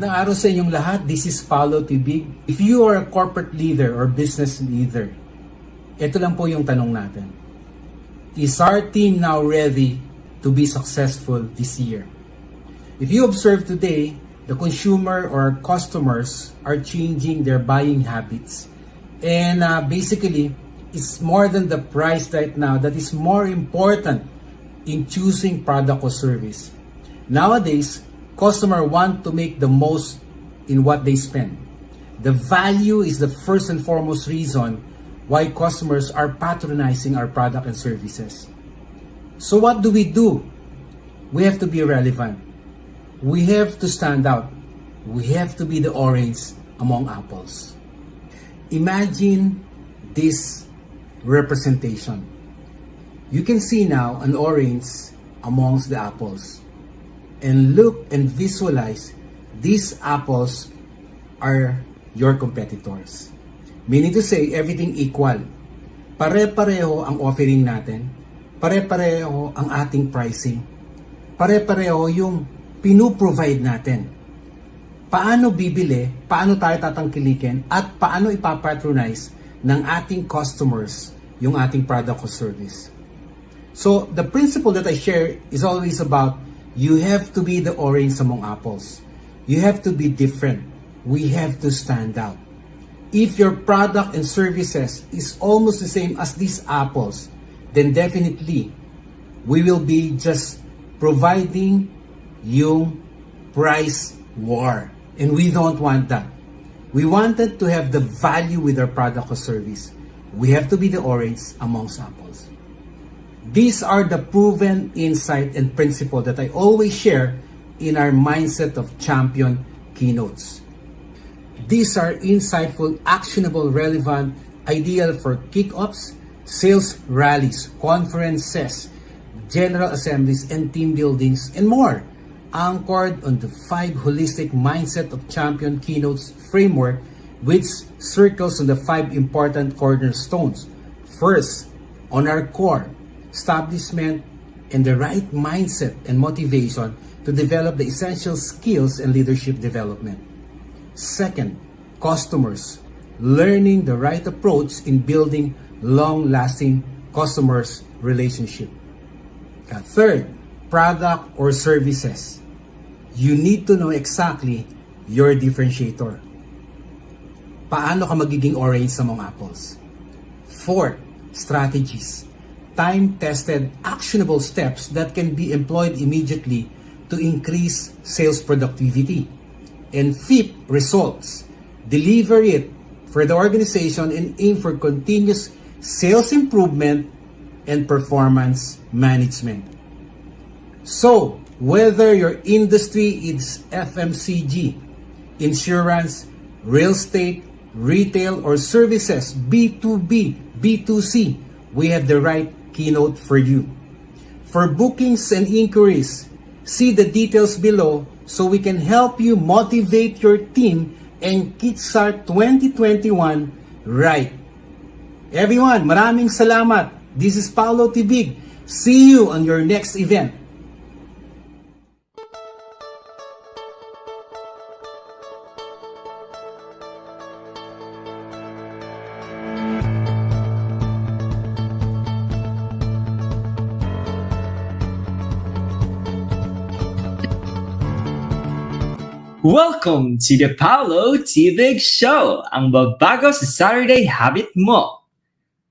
Magandang araw sa inyong lahat. This is Paulo Tibig. If you are a corporate leader or business leader, ito lang po yung tanong natin. Is our team now ready to be successful this year? If you observe today, the consumer or customers are changing their buying habits. And basically, it's more than the price right now that is more important in choosing product or service. Nowadays, customers want to make the most in what they spend. The value is the first and foremost reason why customers are patronizing our product and services. So what do? We have to be relevant. We have to stand out. We have to be the orange among apples. Imagine this representation. You can see now an orange amongst the apples. And look and visualize, these apples are your competitors. Meaning to say, everything equal. Pare-pareho ang offering natin. Pare-pareho ang ating pricing. Pare-pareho yung pinuprovide natin. Paano bibili, paano tayo tatangkilikin, at paano ipapatronize ng ating customers yung ating product or service. So, the principle that I share is always about you have to be the orange among apples. You have to be different. We have to stand out. If your product and services is almost the same as these apples, then definitely we will be just providing yung price war. And we don't want that. We wanted to have the value with our product or service. We have to be the orange amongst apples. These are the proven insight and principle that I always share in our Mindset of Champion keynotes. These are insightful, actionable, relevant, ideal for kick-offs, sales rallies, conferences, general assemblies, and team buildings, and more. Anchored on the 5 holistic Mindset of Champion keynotes framework, which circles on the 5 important cornerstones. First, on our core, establishment and the right mindset and motivation to develop the essential skills and leadership development. Second, customers, learning the right approach in building long-lasting customers relationship. Third, product or services. You need to know exactly your differentiator. Paano ka magiging orange among apples? Fourth, strategies. Time-tested, actionable steps that can be employed immediately to increase sales productivity. And fifth, results. Deliver it for the organization and aim for continuous sales improvement and performance management. So, whether your industry is FMCG, insurance, real estate, retail, or services, B2B, B2C, we have the right keynote for you. For bookings and inquiries, see the details below so we can help you motivate your team and kickstart 2021 right. Everyone, maraming salamat. This is Paulo Tibig. See you on your next event. Welcome to the Paulo Tibig Show, ang babago sa Saturday habit mo.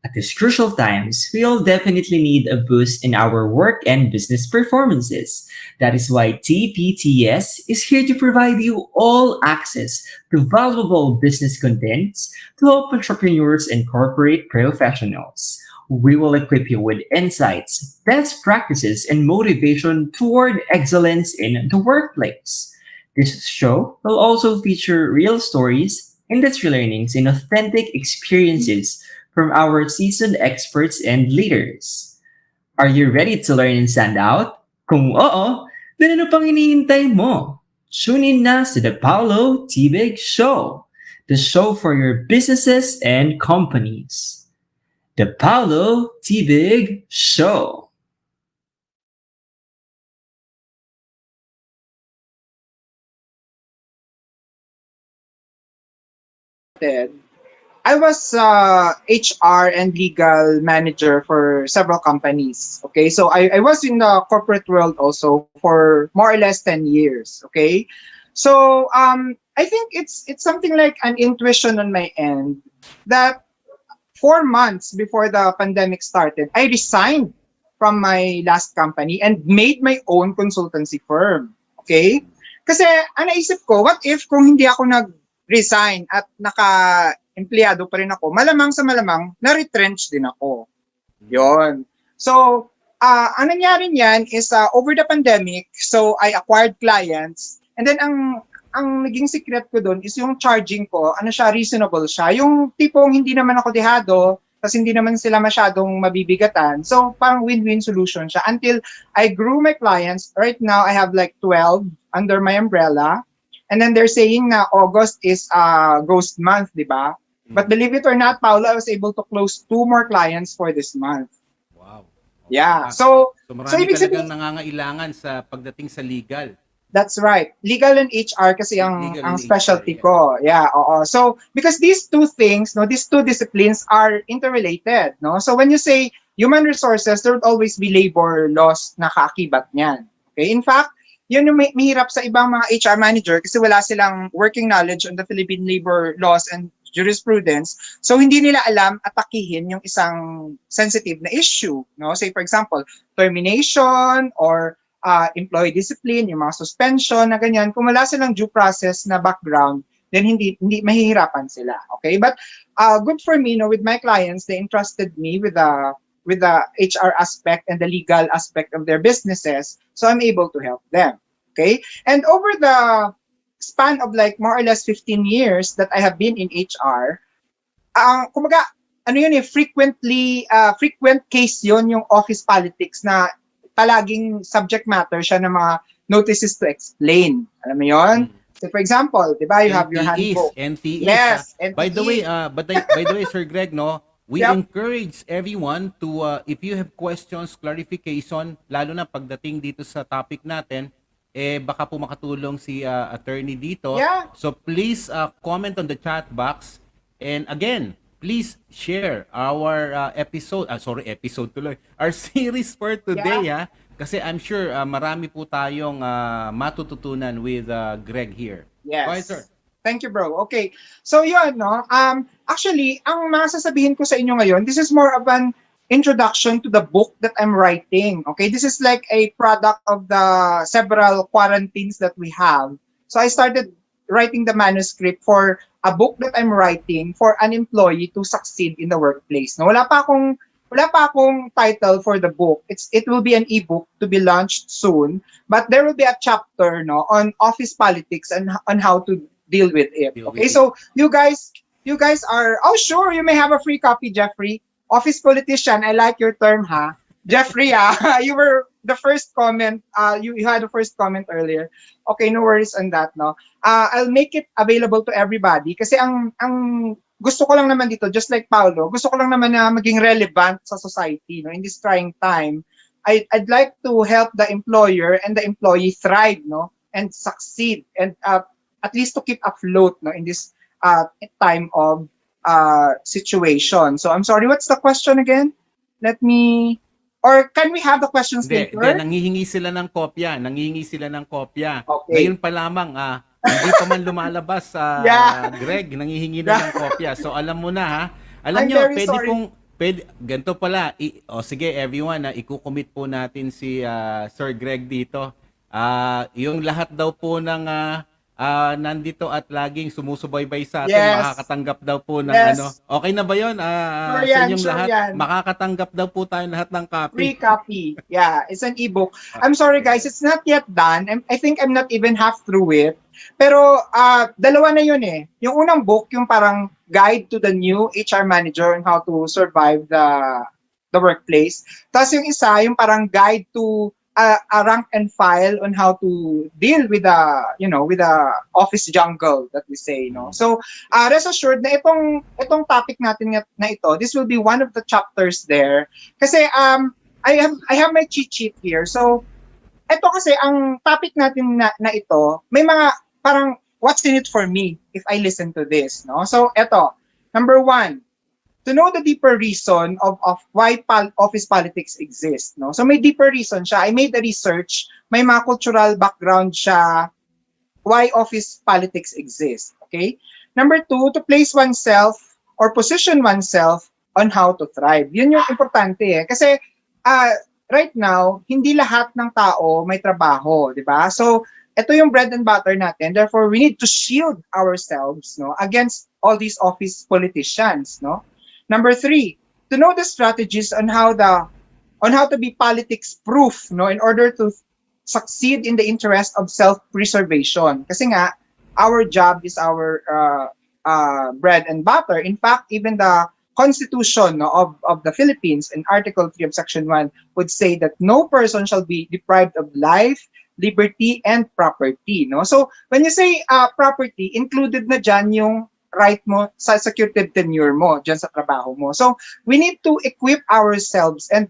At these crucial times, we'll definitely need a boost in our work and business performances. That is why TPTS is here to provide you all access to valuable business contents to help entrepreneurs and corporate professionals. We will equip you with insights, best practices, and motivation toward excellence in the workplace. This show will also feature real stories, industry learnings, and authentic experiences from our seasoned experts and leaders. Are you ready to learn and stand out? Kung oo, then ano pang hinihintay mo? Tune in na sa The Paulo Tibig Show, the show for your businesses and companies. The Paulo Tibig Show. started, I was HR and legal manager for several companies. Okay, so I was in the corporate world also for more or less 10 years. Okay, so I think it's something like an intuition on my end that 4 months before the pandemic started, I resigned from my last company and made my own consultancy firm. Okay? Kasi ang naisip ko, what if kung hindi ako nag-resign at naka-empleyado pa rin ako, malamang sa malamang, na-retrench din ako. Yon. So, ang nangyari niyan is over the pandemic, so I acquired clients, and then ang naging secret ko doon is yung charging ko, reasonable siya. Yung tipong hindi naman ako dehado, tapos hindi naman sila masyadong mabibigatan. So, parang win-win solution siya. Until I grew my clients, right now I have like 12 under my umbrella. And then they're saying na August is ghost month, di ba? But believe it or not, Paulo, I was able to close 2 more clients for this month. Wow. Yeah. So marami ibig sabihin, talagang nangangailangan sa pagdating sa legal. that's right. Legal and HR kasi ang specialty ko. Yeah, oo. So, because these two things, no, these two disciplines are interrelated, no? So, when you say human resources, there would always be labor laws na kaakibat niyan. Okay? In fact, yun yung mahirap sa ibang mga HR manager kasi wala silang working knowledge on the Philippine labor laws and jurisprudence. So, hindi nila alam atakihin yung isang sensitive na issue, no? Say, for example, termination or employee discipline, yung mga suspension na ganyan, kung wala silang due process na background, then hindi mahihirapan sila. Okay? But good for me, no, with my clients, they entrusted me with the HR aspect and the legal aspect of their businesses, so I'm able to help them. Okay? And over the span of like more or less 15 years that I have been in HR, kumaga, frequent case yun yung office politics na palaging subject matter siya ng mga notices to explain. Alam mo yun? So for example, di ba, you have your handbook. NTEs. Yes, NTEs. By the way, Sir Greg, no, we encourage everyone to, if you have questions, clarification, lalo na pagdating dito sa topic natin, baka po makatulong si attorney dito. Yeah. So please comment on the chat box. And again, please share our our series for today, kasi I'm sure marami po tayong matututunan with Greg here. Yes. Okay, sir. Thank you, bro. Okay. So yun, no? Actually, ang masasabihin ko sa inyo ngayon, this is more of an introduction to the book that I'm writing. Okay? This is like a product of the several quarantines that we have. So I started writing the manuscript for a book that I'm writing for an employee to succeed in the workplace. No, wala pa akong title for the book. It will be an ebook to be launched soon, but there will be a chapter, no, on office politics and on how to deal with it. Okay, so you guys are, oh sure, you may have a free copy, Jeffrey. Office politician, I like your term, ha? Jeffrey, you were the first comment. You had the first comment earlier. Okay, no worries on that, no. I'll make it available to everybody kasi ang gusto ko lang naman dito, just like Paulo, gusto ko lang naman na maging relevant sa society, no, in this trying time. I'd like to help the employer and the employee thrive, no, and succeed, and at least to keep afloat, no, in this time of situation. So I'm sorry, what's the question again? Or can we have the questions later? Nangihingi sila ng kopya. Okay. Ngayon pa lamang, hindi pa man lumalabas, Greg, nangihingi na ng kopya. So alam mo na, ha? Alam nyo, ganito pala, sige everyone, ikukomit po natin si Sir Greg dito. Yung lahat daw po ng nandito at laging sumusubaybay sa atin, makakatanggap daw po ng okay na ba yun? Sa inyong lahat, makakatanggap daw po tayo lahat ng copy. Free copy. Yeah, it's an ebook. I'm sorry guys, it's not yet done. I think I'm not even half through it. Pero dalawa na yun eh. Yung unang book, yung parang guide to the new HR manager on how to survive the workplace. Tapos yung isa, yung parang guide to a rank and file on how to deal with the office jungle that we say, no. So rest assured na itong topic natin na ito, this will be one of the chapters there kasi I have my cheat sheet here. So ito kasi ang topic natin na ito, may mga parang what's in it for me if I listen to this, no? So eto, number one, to know the deeper reason of why office politics exist, no? So may deeper reason siya. I made the research, may mga cultural background siya why office politics exist, okay? Number two, to place oneself or position oneself on how to thrive. Yun yung importante eh. Kasi right now, hindi lahat ng tao may trabaho, di ba? So, ito yung bread and butter natin. Therefore, we need to shield ourselves, no, against all these office politicians, no? Number three, to know the strategies on how to be politics proof, no, in order to succeed in the interest of self-preservation. Kasi nga, our job is our bread and butter. In fact, even the Constitution, no, of the Philippines in Article 3 of Section 1 would say that no person shall be deprived of life, liberty, and property. No? So, when you say property, included na dyan yung right mo sa security tenure mo, dyan sa trabaho mo. So, we need to equip ourselves and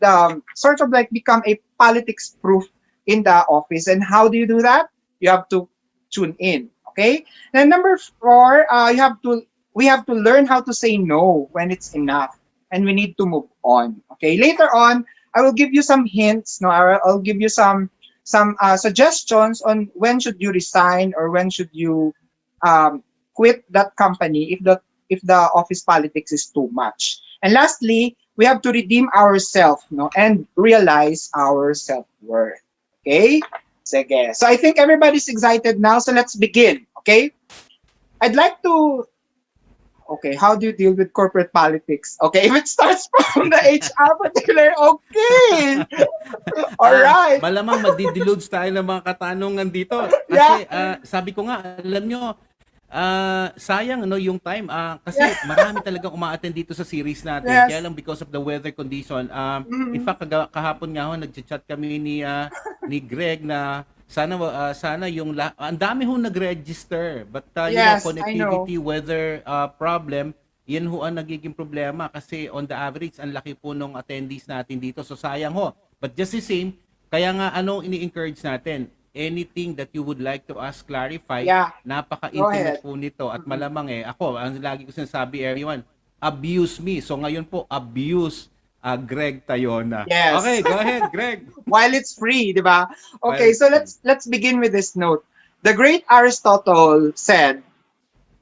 sort of like become a politics proof in the office. And how do you do that? You have to tune in. Okay? Then number four, we have to learn how to say no when it's enough, and we need to move on. Okay, later on, I will give you some hints. No, I'll give you some suggestions on when should you resign or when should you quit that company if the office politics is too much. And lastly, we have to redeem ourselves, no, and realize our self-worth. Okay, sige. So I think everybody's excited now. So let's begin. Okay, I'd like to. Okay, how do you deal with corporate politics? Okay, if it starts from the HR particular, okay. All right. Malamang madideluge tayo ng mga katanungan dito. Kasi sabi ko nga, alam nyo, sayang no yung time. Kasi marami talagang uma-attend dito sa series natin. Yes. Kaya lang because of the weather condition. In fact, kahapon nga nag-chat kami ni Greg na sana yung ang dami ho nag-register, but Yes, connectivity, weather problem, yan ho ang nagiging problema kasi on the average ang laki po ng attendees natin dito, so sayang ho. But just the same, kaya nga ini-encourage natin, anything that you would like to ask, clarify, napaka-intimate po nito at malamang ako, ang lagi ko sinasabi, everyone, abuse me. So ngayon po, abuse Greg Tayona. Yes. Okay, go ahead, Greg. While it's free, di ba? Okay, so let's begin with this note. The great Aristotle said,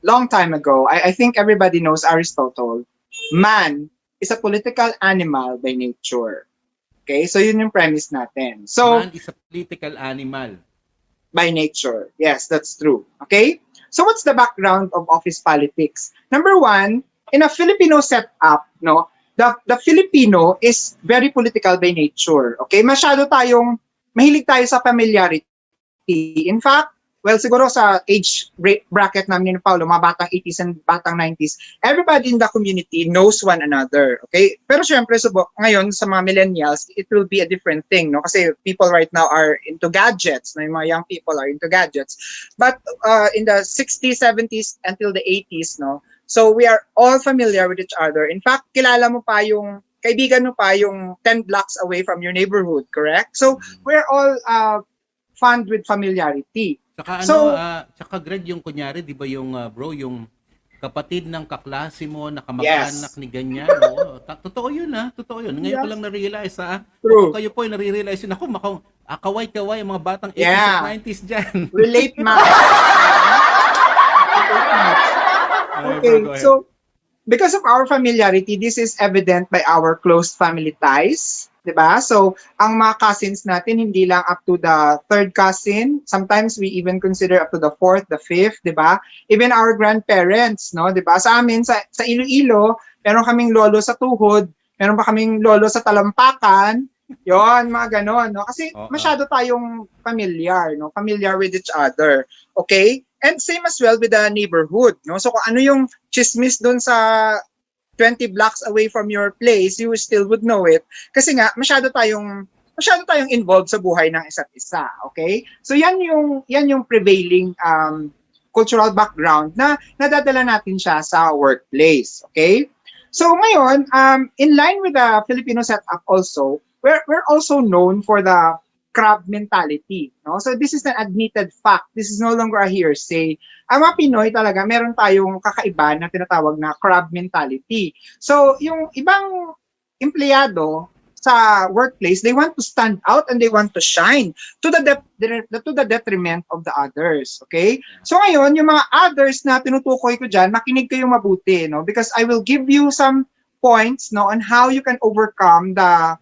long time ago, I think everybody knows Aristotle, man is a political animal by nature. Okay, so yun yung premise natin. So, Man is a political animal. By nature. Yes, that's true. Okay? So what's the background of office politics? Number one, in a Filipino setup, no, the Filipino is very political by nature. Okay? Mahilig tayo sa familiarity. In fact, well, siguro sa age bracket namin ni Paulo, mga batang 80s and batang 90s, everybody in the community knows one another. Okay? Pero syempre, ngayon sa mga millennials, it will be a different thing, no? Kasi people right now are into gadgets. No? Yung mga young people are into gadgets. But in the 60s, 70s, until the 80s, no? So we are all familiar with each other. In fact, kilala mo pa yung, kaibigan mo pa yung 10 blocks away from your neighborhood, correct? So we're all fond with familiarity. Tsaka Greg, yung kunyari, di ba yung bro, yung kapatid ng kaklase mo, na kamag-anak ni ganyan. No? Totoo yun totoo yun. Ngayon ko lang na-realize True. Kayo po na-realize yun. Ako, kaway-kaway, mga batang 80s at 90s dyan. Relate match. Okay, so because of our familiarity, this is evident by our close family ties, diba? So, ang mga cousins natin, hindi lang up to the third cousin. Sometimes we even consider up to the fourth, the fifth, diba? Even our grandparents, no? Diba? Sa amin, sa Iloilo, meron kaming lolo sa tuhod, meron pa kaming lolo sa talampakan, yon, mga ganon, no? Kasi masyado tayong familiar, no? Familiar with each other, okay? And same as well with the neighborhood, no? So kung ano yung chismis doon sa 20 blocks away from your place, you still would know it. Kasi nga, masyado tayong involved sa buhay ng isa't isa, okay? So yan yung prevailing cultural background na nadadala natin siya sa workplace, okay? So ngayon, in line with the Filipino setup also, we're also known for the crab mentality. No? So this is an admitted fact. This is no longer a hearsay. Ang mga Pinoy talaga, meron tayong kakaiba na tinatawag na crab mentality. So yung ibang empleyado sa workplace, they want to stand out and they want to shine to the detriment of the others. Okay? So ngayon, yung mga others na tinutukoy ko dyan, makinig kayo mabuti, no? Because I will give you some points, no, on how you can overcome the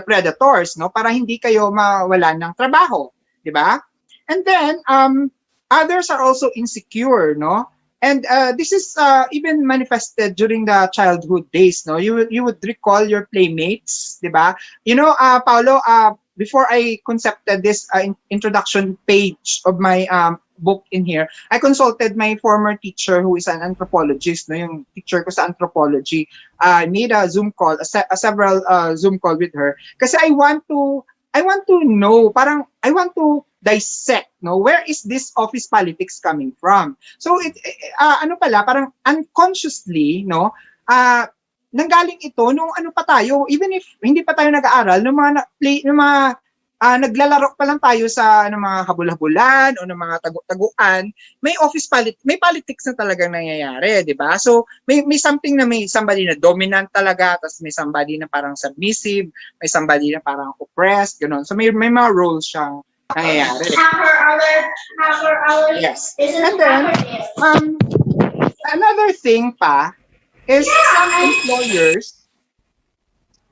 predators, no, para hindi kayo mawalan ng trabaho, di ba? And then others are also insecure, no? And this is even manifested during the childhood days, no? You would recall your playmates, di ba? You know, Paulo, before I concepted this introduction page of my book in here, I consulted my former teacher who is an anthropologist, no? Yung teacher ko sa anthropology. I made a Zoom call, several Zoom call with her, kasi I want to know, parang I want to dissect, no, where is this office politics coming from? So ano pala, parang unconsciously, no, nanggaling ito nung ano pa tayo, even if hindi pa tayo nag-aaral, nung mga naglalaro pa lang tayo sa mga habul-habulan o ng mga taguan, may office may politics na talagang nangyayari, di ba? So may something na may somebody na dominant talaga, tapos may somebody na parang submissive, may somebody na parang oppressed, gano'n. So may mga roles siyang nangyayari. Yes. And then another thing pa is some employers,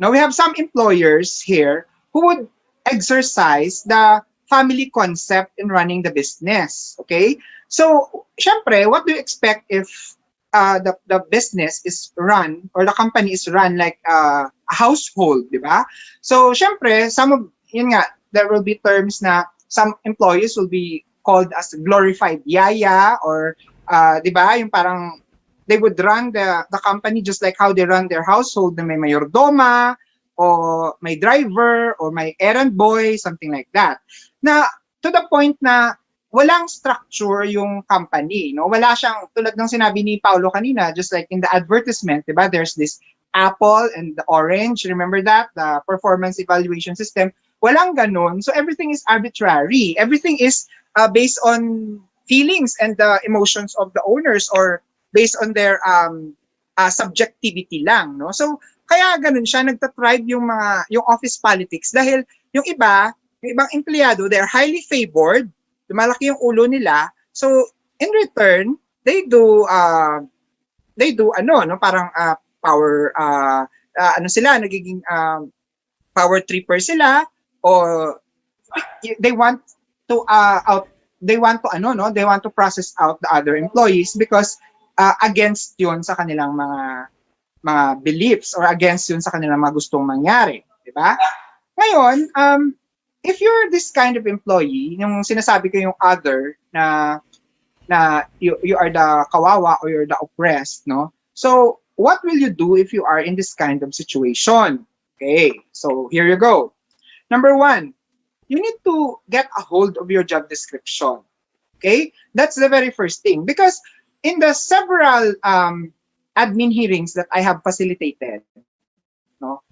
we have some employers here who would exercise the family concept in running the business. Okay? So, syempre, what do you expect if the business is run or the company is run like a household, di ba? So, syempre, there will be terms na some employees will be called as glorified yaya or, di ba, yung parang they would run the company just like how they run their household, na may mayordoma, o may driver, or may errand boy, something like that. Na to the point na walang structure yung company, no? Wala siyang, tulad ng sinabi ni Paulo kanina, just like in the advertisement, diba? There's this apple and the orange, remember that? The performance evaluation system. Walang ganun. So everything is arbitrary. Everything is based on feelings and the emotions of the owners, or based on their subjectivity lang, no? So kaya ganun siya, nagtatribe yung office politics dahil yung ibang empleyado, they're highly favored, malaki yung ulo nila, so in return they do parang power sila, nagiging power tripper sila, or they want to process out the other employees because against yun sa kanilang mga beliefs, or against yun sa kanilang mga gustong mangyari, di ba? Ngayon, if you're this kind of employee, yung sinasabi ko yung other na you are the kawawa or you're the oppressed, no? So, what will you do if you are in this kind of situation? Okay, so here you go. Number 1, you need to get a hold of your job description. Okay? That's the very first thing. Because in the several admin hearings that I have facilitated, no,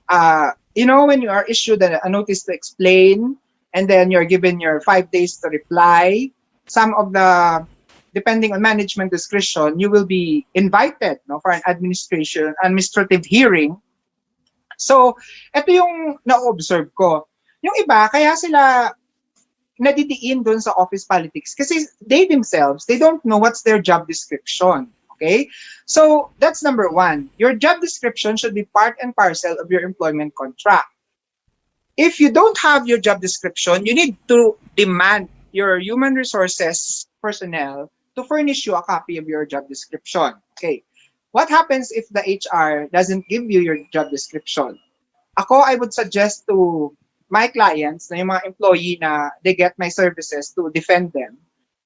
when you are issued a notice to explain, and then you're given your 5 days to reply, some of the, depending on management discretion, you will be invited, no, for an administrative hearing. So, ito yung na-observe ko. Yung iba, kaya sila nadidiin dun sa office politics kasi they themselves, they don't know what's their job description. Okay? So, that's number 1. Your job description should be part and parcel of your employment contract. If you don't have your job description, you need to demand your human resources personnel to furnish you a copy of your job description. Okay. What happens if the HR doesn't give you your job description? I would suggest to my clients, na yung mga employee na they get my services to defend them,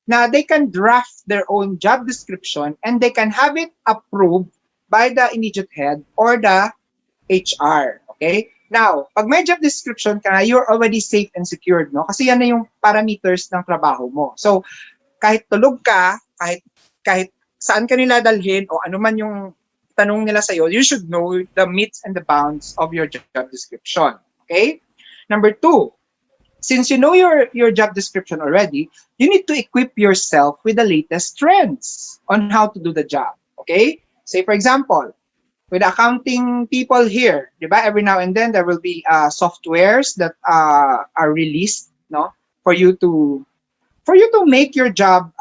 na they can draft their own job description and they can have it approved by the immediate head or the HR. Okay? Now, pag may job description ka, you're already safe and secured, no? Kasi yan na yung parameters ng trabaho mo. So, kahit tulog ka, kahit saan ka nila dalhin o ano man yung tanong nila sa'yo, you should know the metes and the bounds of your job description. Okay? Number 2, since you know your job description already, you need to equip yourself with the latest trends on how to do the job. Okay? Say for example, with accounting people here, diba? Every now and then there will be softwares that are released, no, for you to make your job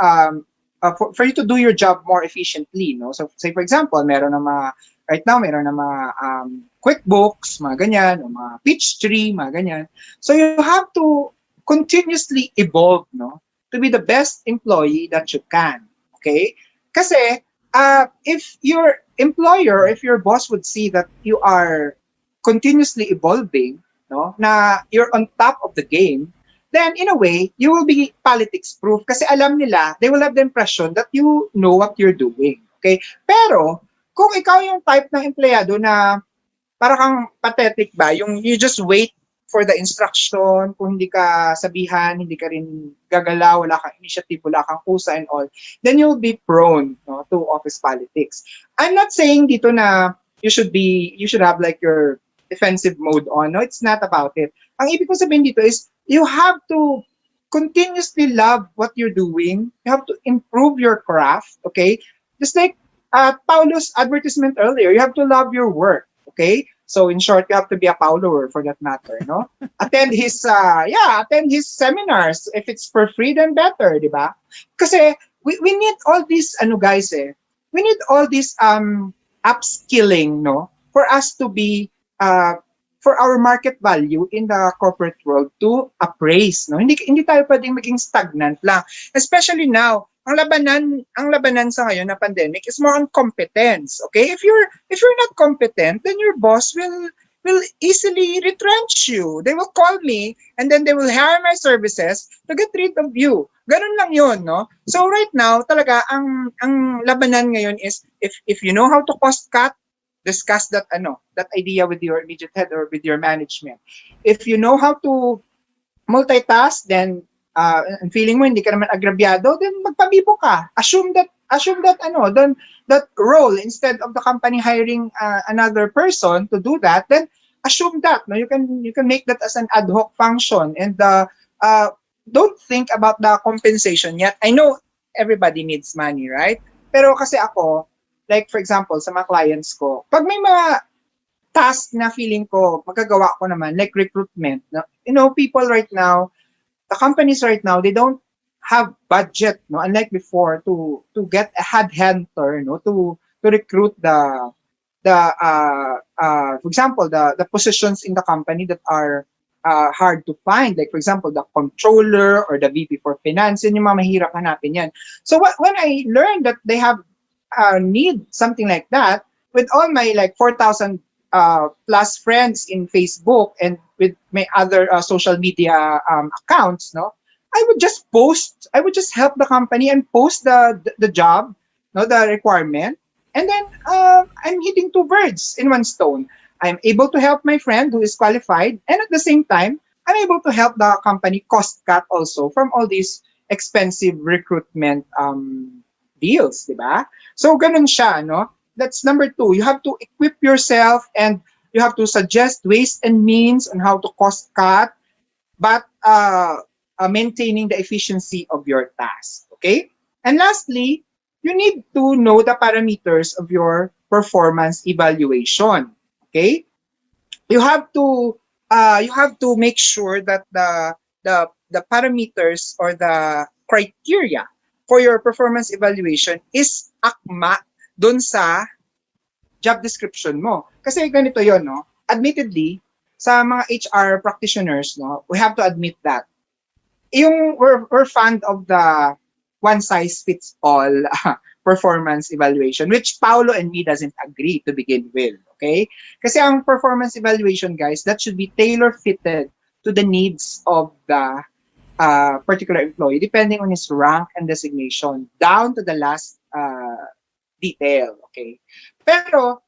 for you to do your job more efficiently, no. So say for example, meron na right now meron na QuickBooks, mga ganyan, o mga Peachtree, mga ganyan. So you have to continuously evolve, no, to be the best employee that you can. Okay? Kasi if your employer, if your boss would see that you are continuously evolving, no, na you're on top of the game, then in a way, you will be politics proof kasi alam nila, they will have the impression that you know what you're doing. Okay? Pero kung ikaw yung type ng empleyado na para kang pathetic ba, yung you just wait for the instruction, kung hindi ka sabihan, hindi ka rin gagalaw, wala kang initiative, wala kang kusa and all, then you'll be prone, no, to office politics. I'm not saying dito na you should have like your defensive mode on. No, it's not about it. Ang ibig ko sabihin dito is you have to continuously love what you're doing. You have to improve your craft, okay? Just like Paulos' advertisement earlier, you have to love your work, okay? So in short, you have to be a Pauloer for that matter, no? Attend his seminars. If it's for free, then better, di ba? Kasi we need all these, guys, we need all this upskilling, no? For us to be, for our market value in the corporate world to appraise, no? Hindi tayo pwedeng maging stagnant lang. Especially now, ang labanan sa ngayon na pandemic is more on competence. Okay? If you're not competent, then your boss will easily retrench you. They will call me and then they will hire my services to get rid of you. Ganun lang 'yon, no? So right now, talaga ang labanan ngayon is if you know how to cost cut, discuss that idea with your immediate head or with your management. If you know how to multitask, then and feeling mo hindi ka naman agrabyado, then magpabibo ka. Assume that that role, instead of the company hiring another person to do that, then assume that, no, you can make that as an ad hoc function, and don't think about the compensation yet. I know everybody needs money, right? Pero kasi ako, like for example, sa mga clients ko, pag may mga task na feeling ko magagawa ko naman, like recruitment, no? People right now, the companies right now, they don't have budget, no, unlike before, to get a headhunter, no, to recruit the for example, the positions in the company that are hard to find, like for example the controller or the VP for finance. Yun yung mga mahirap hanapin yan. So when I learned that they have need something like that, with all my like 4,000 plus friends in Facebook and with my other social media accounts, no, I would just help the company and post the job, no, the requirement, and then I'm hitting two birds in one stone. I'm able to help my friend who is qualified, and at the same time, I'm able to help the company cost cut also from all these expensive recruitment deals, diba? So ganun siya, no? That's number 2. You have to equip yourself and you have to suggest ways and means on how to cost cut, but maintaining the efficiency of your task. Okay? And lastly, you need to know the parameters of your performance evaluation. Okay? You have to make sure that the parameters or the criteria for your performance evaluation is akma dun sa job description mo. Kasi ganito yon, no? Admittedly, sa mga HR practitioners, no, we have to admit that we're fond of the one size fits all performance evaluation, which Paulo and me doesn't agree to begin with. Okay? Kasi ang performance evaluation, guys, that should be tailor-fitted to the needs of the particular employee, depending on his rank and designation, down to the last detail. Okay? Pero,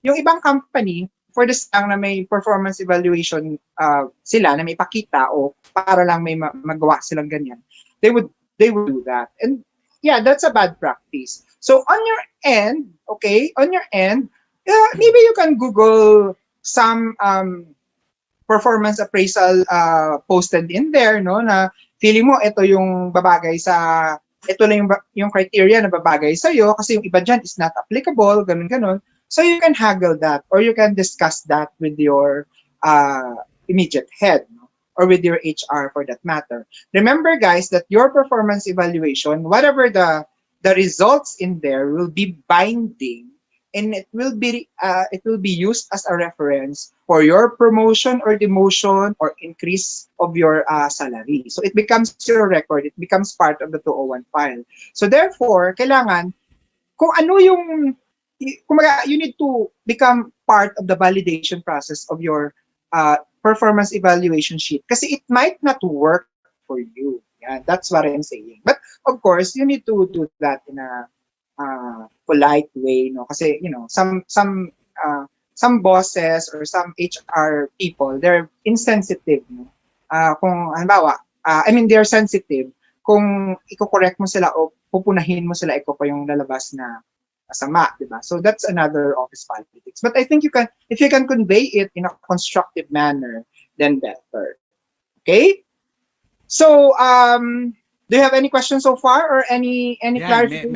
yung ibang company, for this lang na may performance evaluation sila, na may pakita o para lang may magawa silang ganyan, they would do that. And yeah, that's a bad practice. So on your end, okay, maybe you can Google some performance appraisal posted in there, no, na feeling mo ito yung babagay sa, ito lang yung criteria na babagay sa'yo kasi yung iba dyan is not applicable, ganun. So you can haggle that or you can discuss that with your immediate head, no? Or with your HR for that matter. Remember, guys, that your performance evaluation, whatever the results in there, will be binding, and it will be used as a reference for your promotion or demotion or increase of your salary. So it becomes your record. It becomes part of the 201 file. So therefore, kailangan kung ano yung you need to become part of the validation process of your performance evaluation sheet kasi it might not work for you. Yeah, that's what I'm saying. But of course, you need to do that in a polite way, no? Kasi some bosses or some HR people, they're insensitive, no? Kung halimbawa, they're sensitive kung i-correct mo sila o pupunahin mo sila, ikaw pa yung lalabas na masama, di ba? So that's another office politics. But I think if you can convey it in a constructive manner, then better. Okay? So, do you have any questions so far or any clarifications?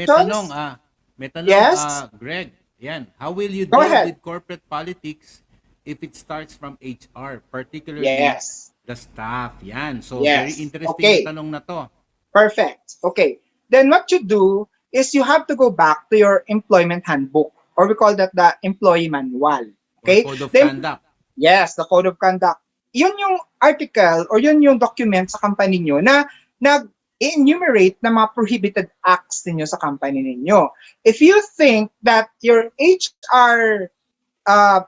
May tanong, Yes? Greg. Yan. How will you Go deal ahead. with corporate politics if it starts from HR, particularly Yes. the staff? Yan. So, Yes. very interesting Okay. yung tanong na to. Perfect. Okay. Then what you do is you have to go back to your employment handbook, or we call that the employee manual. Okay? Or code of Then- conduct. Yes, the code of conduct. Yun yung article or yun yung document sa company nyo na nag-enumerate na mga prohibited acts ninyo sa company ninyo. If you think that your HR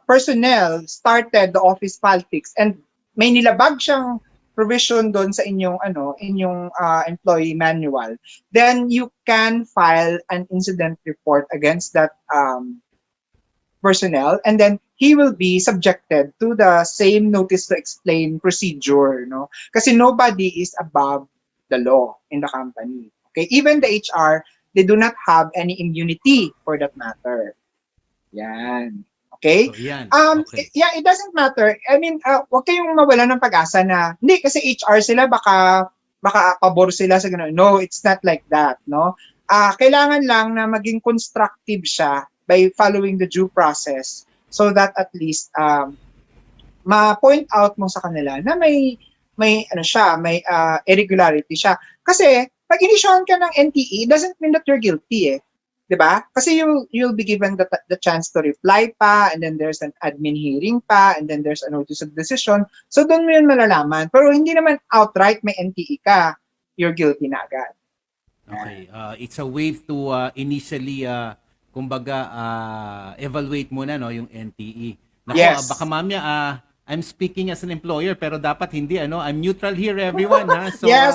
personnel started the office politics and may nilabag siyang provision doon sa inyong employee manual, then you can file an incident report against that personnel, and then he will be subjected to the same notice to explain procedure, no? Kasi nobody is above the law in the company. Okay, even the HR, they do not have any immunity for that matter. Yan. Okay? So, yan. Okay. It doesn't matter. Huwag kayong mawala ng pag-asa na, hindi, kasi HR sila, baka pabor sila sa gano'n. No, it's not like that, no? Kailangan lang na maging constructive siya by following the due process so that at least ma-point out mo sa kanila na may irregularity siya. Kasi, pag inisyohan ka ng NTE, it doesn't mean that you're guilty, eh. Diba? Kasi you'll be given the chance to reply pa, and then there's an admin hearing pa, and then there's a notice of decision. So doon mo yun malalaman. Pero hindi naman outright may NTE ka, you're guilty na agad. Okay. It's a way to initially, evaluate muna, no, yung NTE. Naku, Yes. baka mamaya, I'm speaking as an employer, pero dapat hindi, I'm neutral here, everyone, ha? So, Yes.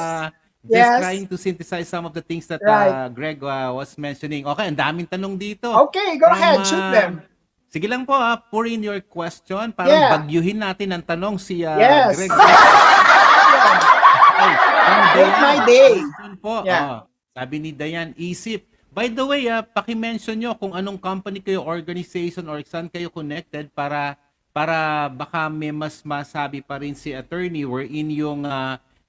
just Yes. trying to synthesize some of the things that Right. Greg was mentioning. Okay, ang daming tanong dito. Okay, go ahead, shoot them. Sige lang po, pour in your question. Parang Yeah. bagyuhin natin ang tanong si Yes. Greg. Okay, Make my day. question po. Yeah. Sabi ni Dayan, isip. By the way, paki-mention nyo kung anong company kayo, organization, or saan kayo connected para baka may mas masabi pa rin si attorney wherein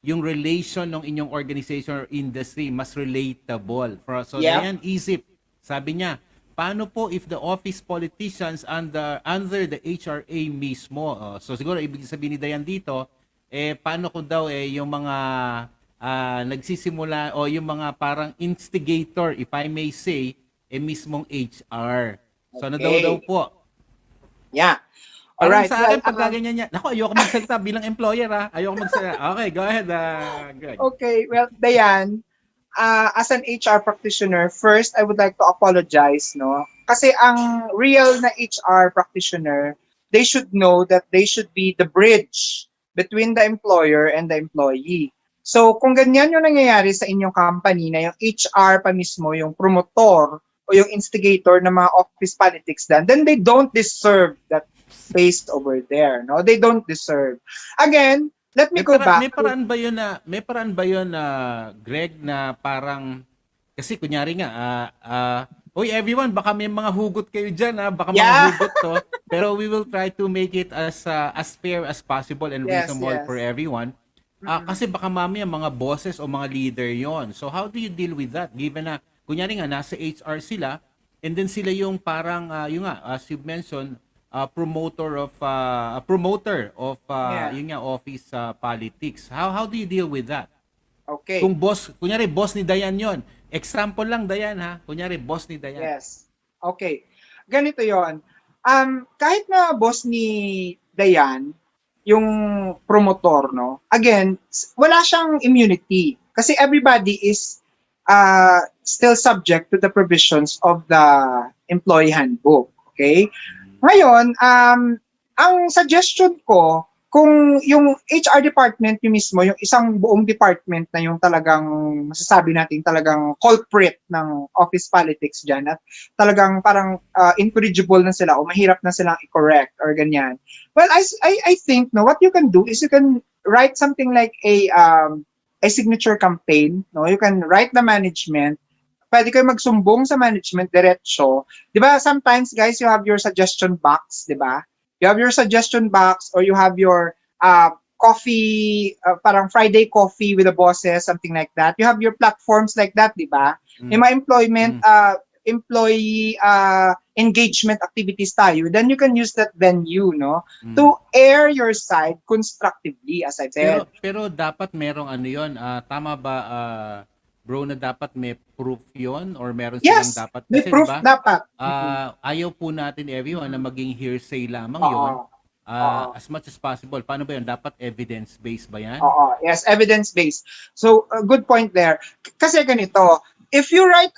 yung relation ng inyong organization or industry mas relatable. So, Yeah. Dayan, isip. Sabi niya, paano po if the office politicians under the HRA mismo? So siguro ibig sabihin ni Dayan dito, paano kung daw yung mga nagsisimula o yung mga parang instigator, if I may say, mismong HR. So ano Okay. daw po? Yeah. Parang Alright. sa akin, Well, pag ganyan niya, naku, ayoko magsalita bilang employer, ayoko magsalita. Okay, go ahead, Greg. Okay, well, Dayan, as an HR practitioner, first, I would like to apologize, no? Kasi ang real na HR practitioner, they should know that they should be the bridge between the employer and the employee. So, kung ganyan yung nangyayari sa inyong company na yung HR pa mismo, yung promotor o yung instigator ng mga office politics then they don't deserve that space over there, no? They don't deserve. Again, let me go back. May paraan ba yun na Greg na parang kasi kunyari nga Hoy everyone, baka may mga hugot kayo dyan ha, baka mga Yeah. hugot to. Pero we will try to make it as fair as possible and Yes, reasonable yes. for everyone. Kasi baka mamaya mga bosses o mga leader yon. So how do you deal with that? Given na, kunyari nga, nasa HR sila, and then sila yung parang, yung nga, as you mentioned, promoter of Yeah. yun nga, office politics. How do you deal with that? Okay. Kung boss, kunyari boss ni Dayan yon. Example lang Dayan ha. Kunyari boss ni Dayan. Yes. Okay. Ganito yon. Kahit na boss ni Dayan, yung promotor, no? Again, wala siyang immunity. Kasi everybody is still subject to the provisions of the employee handbook. Okay? Ngayon, ang suggestion ko, kung yung HR department yung mismo, yung isang buong department na yung talagang masasabi natin talagang culprit ng office politics dyan at talagang parang incorrigible na sila o mahirap na silang i-correct or ganyan. Well, I think no, what you can do is you can write something like a signature campaign. No, you can write the management. Pwede kayo magsumbong sa management diretso. 'Di ba? Sometimes guys, you have your suggestion box, 'di ba? You have your suggestion box or you have your coffee, parang Friday coffee with the bosses, something like that. You have your platforms like that, di ba? May mga employee engagement activities tayo. Then you can use that venue, no? To air your side constructively, as I said. Pero dapat merong ano yun, tama ba, bro, na dapat may proof yon or meron silang Yes, dapat? may Kasi proof diba, dapat. ayaw po natin everyone na maging hearsay lamang yon. As much as possible. Paano ba yun? Dapat evidence-based ba yan? Yes, evidence-based. So, good point there. Kasi ganito, if you write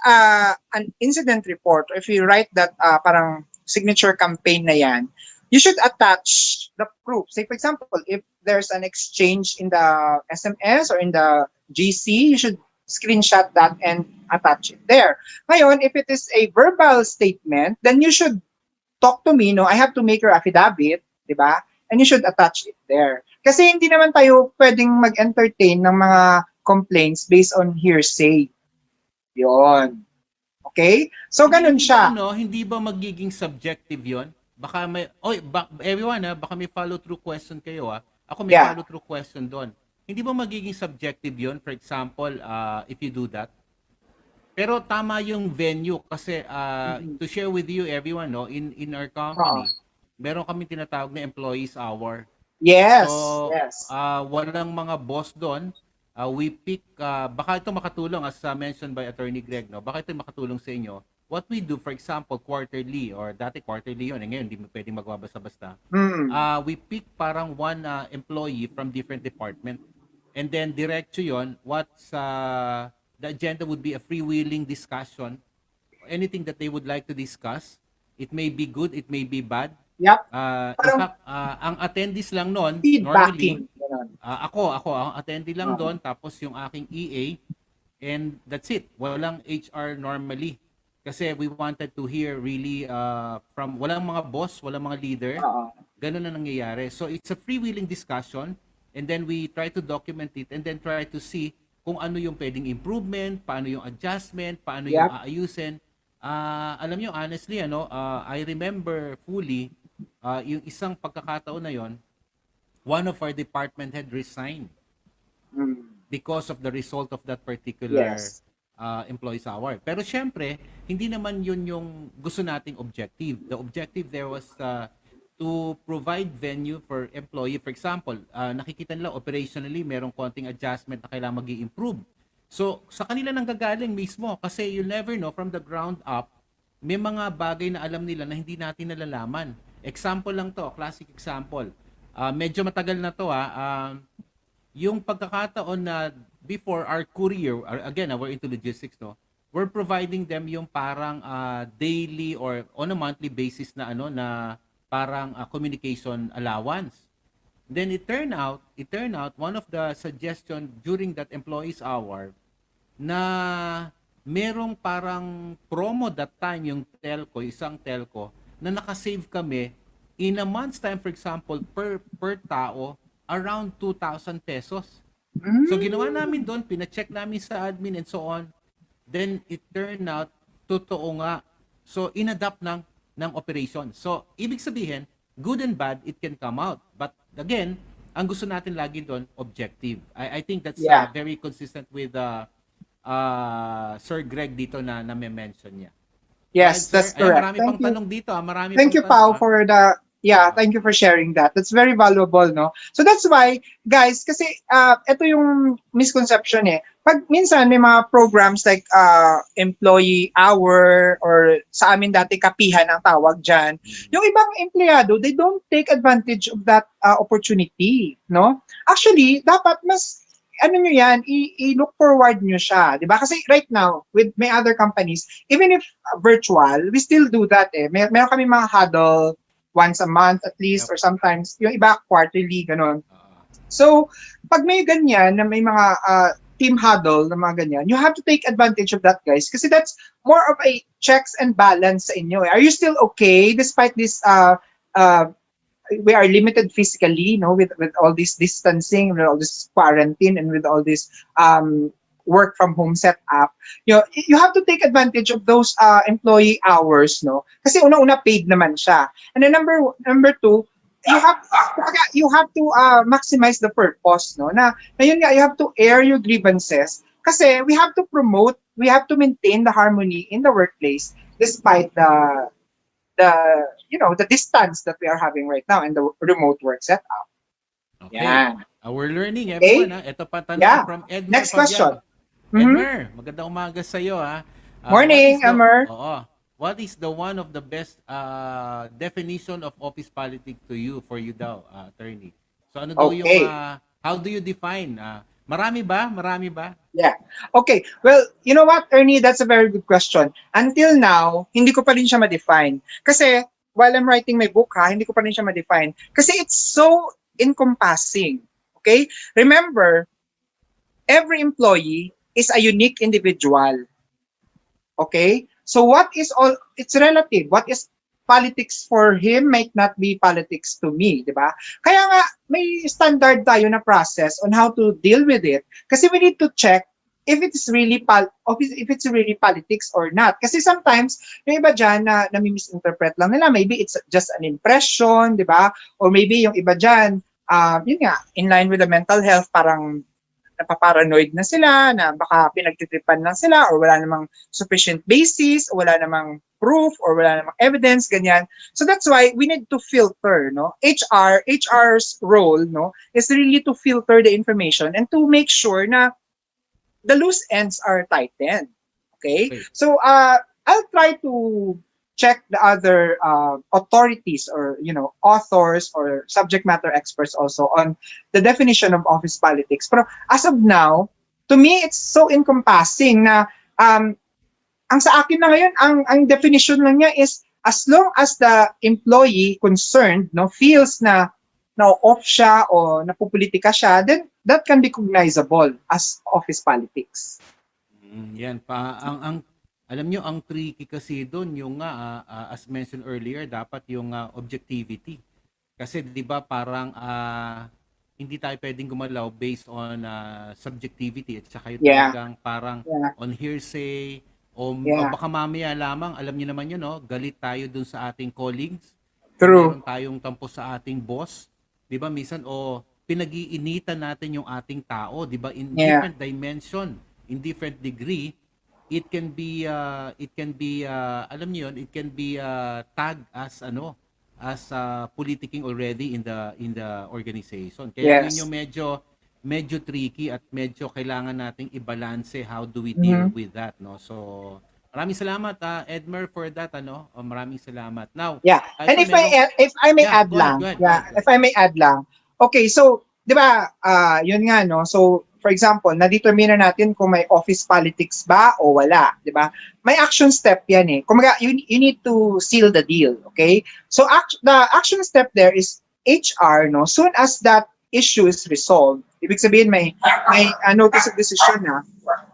an incident report, or if you write that parang signature campaign na yan, you should attach the proof. Say, for example, if there's an exchange in the SMS or in the GC, you should screenshot that and attach it there. Ngayon, if it is a verbal statement, then you should talk to me, no? I have to make your affidavit, di ba? And you should attach it there. Kasi hindi naman tayo pwedeng mag-entertain ng mga complaints based on hearsay. Yun. Okay? So, ganun siya. Hindi ba magiging subjective yon? Baka may, everyone baka may follow-through question kayo Ako may follow-through question doon. Hindi ba magiging subjective yon? For example, if you do that? Pero tama yung venue kasi to share with you everyone, no, in our company, meron kami tinatawag na employees hour. Yes. So, yes. Walang mga boss doon. We pick, baka ito makatulong as mentioned by Attorney Greg, no? Baka ito makatulong sa inyo. What we do, for example, quarterly, or dati quarterly yun, ngayon hindi mo pwedeng magbabasta-basta. We pick parang one employee from different department. And then diretso yon, what's the agenda would be a freewheeling discussion, anything that they would like to discuss. It may be good, it may be bad. Yep. In fact, ang attendees lang noon, Feedbacking. normally, ang attendee lang doon, tapos yung aking EA, and that's it. Walang HR normally. Kasi we wanted to hear really from, walang mga boss, walang mga leader. Ganun na nangyayari. So it's a freewheeling discussion, and then we try to document it, and then try to see kung ano yung pwedeng improvement, paano yung adjustment, paano yung aayusin. Alam nyo, honestly, I remember fully, yung isang pagkakataon na yon, one of our department had resigned because of the result of that particular employees hour. Pero syempre, hindi naman yun yung gusto nating objective. The objective there was to provide venue for employee. For example, nakikita nila operationally merong konting adjustment na kailangan mag-i-improve. So, sa kanila nang gagaling mismo kasi you never know from the ground up, may mga bagay na alam nila na hindi natin nalalaman. Example lang to, classic example. Medyo matagal na to yung pagkakataon na before our courier, again, we're into logistics, no? We're providing them yung parang daily or on a monthly basis na na parang communication allowance. Then it turned out one of the suggestion during that employees hour na merong parang promo that time yung telco, isang telco na nakasave kami in a month's time, for example, per tao around 2,000 pesos. So ginawa namin doon, pina-check namin sa admin and so on. Then it turned out totoo nga So inadapt ng operation. So ibig sabihin, good and bad, it can come out. But again, ang gusto natin lagi doon, objective. I think that's very consistent with Sir Greg dito na mention niya. Yes, Right, that's sir? Ay, correct. marami Thank pang you. tanong dito. Marami Thank pang you, Pao, tanong, for the thank you for sharing that. That's very valuable, no? So that's why, guys, kasi ito yung misconception eh. Pag minsan may mga programs like employee hour or sa amin dati kapihan ang tawag dyan, yung ibang empleyado, they don't take advantage of that opportunity, no? Actually, dapat mas ano nyo yan, i-look forward nyo siya, di ba? Kasi right now, with my other companies, even if virtual, we still do that eh. Meron kami mga huddle once a month at least, or sometimes, yung iba quarterly, ganun. So, pag may ganyan, na may mga team huddle na mga ganyan, you have to take advantage of that, guys. Kasi that's more of a checks and balance sa inyo. Are you still okay despite this we are limited physically, with all this distancing, with all this quarantine, and with all this work from home setup? You have to take advantage of those employee hours, no? Kasi una-una paid naman siya. And then number two, you have to maximize the purpose, no? Na yun nga, you have to air your grievances. Kasi we have to maintain the harmony in the workplace despite the distance that we are having right now and the remote work setup. Okay. Yeah. We're learning, everyone. Ito pa tanong from Edmer. Next question. Edmer, magandang umaga sa iyo. Morning, Edmer. What is the one of the best definition of office politics for you daw, attorney? So ano daw yung, how do you define? Marami ba? Yeah. Okay. Well, you know what, Ernie? That's a very good question. Until now, hindi ko pa rin siya ma-define. Kasi, while I'm writing my book, hindi ko pa rin siya ma-define. Kasi it's so encompassing. Okay? Remember, every employee is a unique individual. Okay? So it's relative. What is politics for him might not be politics to me, di ba? Kaya nga, may standard tayo na process on how to deal with it. Kasi we need to check if it's really politics or not. Kasi sometimes, yung iba dyan na nami-misinterpret lang nila, maybe it's just an impression, di ba? Or maybe yung iba dyan, yun nga, in line with the mental health, parang napaparanoid na sila, na baka pinagtitripan lang sila, or wala namang sufficient basis, or wala namang proof, or wala namang evidence, ganyan. So that's why we need to filter, no? HR's role, no, is really to filter the information and to make sure na the loose ends are tightened. Okay? So I'll try to check the other authorities or authors or subject matter experts also on the definition of office politics. Pero as of now, to me, it's so encompassing na ang sa akin na ngayon, ang definition lang niya is as long as the employee concerned feels na off siya o napupolitika siya, then that can be cognizable as office politics. Yan pa alam nyo, ang tricky kasi doon yung as mentioned earlier, dapat yung objectivity. Kasi 'di ba parang hindi tayo pwedeng gumalaw based on subjectivity at saka yung talagang parang on hearsay o baka mamaya lamang, alam niyo naman yun, galit tayo doon sa ating colleagues. True. Meron tayong tampo sa ating boss, 'di ba? Minsan pinag-iinitan natin yung ating tao, 'di ba? In different dimension, in different degree. It can be alam niyo yun, it can be tagged as politicking already in the organization. Kaya yun yung medyo tricky at medyo kailangan nating i-balance how do we deal with that, no? So maraming salamat Edmer for that, maraming salamat. Now, and if I may add lang. Okay, so 'di ba yun nga, no? So for example, na-determine natin kung may office politics ba o wala, di ba? May action step yan eh. Kumaga, you need to seal the deal, okay? So the action step there is HR, no? Soon as that issue is resolved, ibig sabihin may notice of decision na,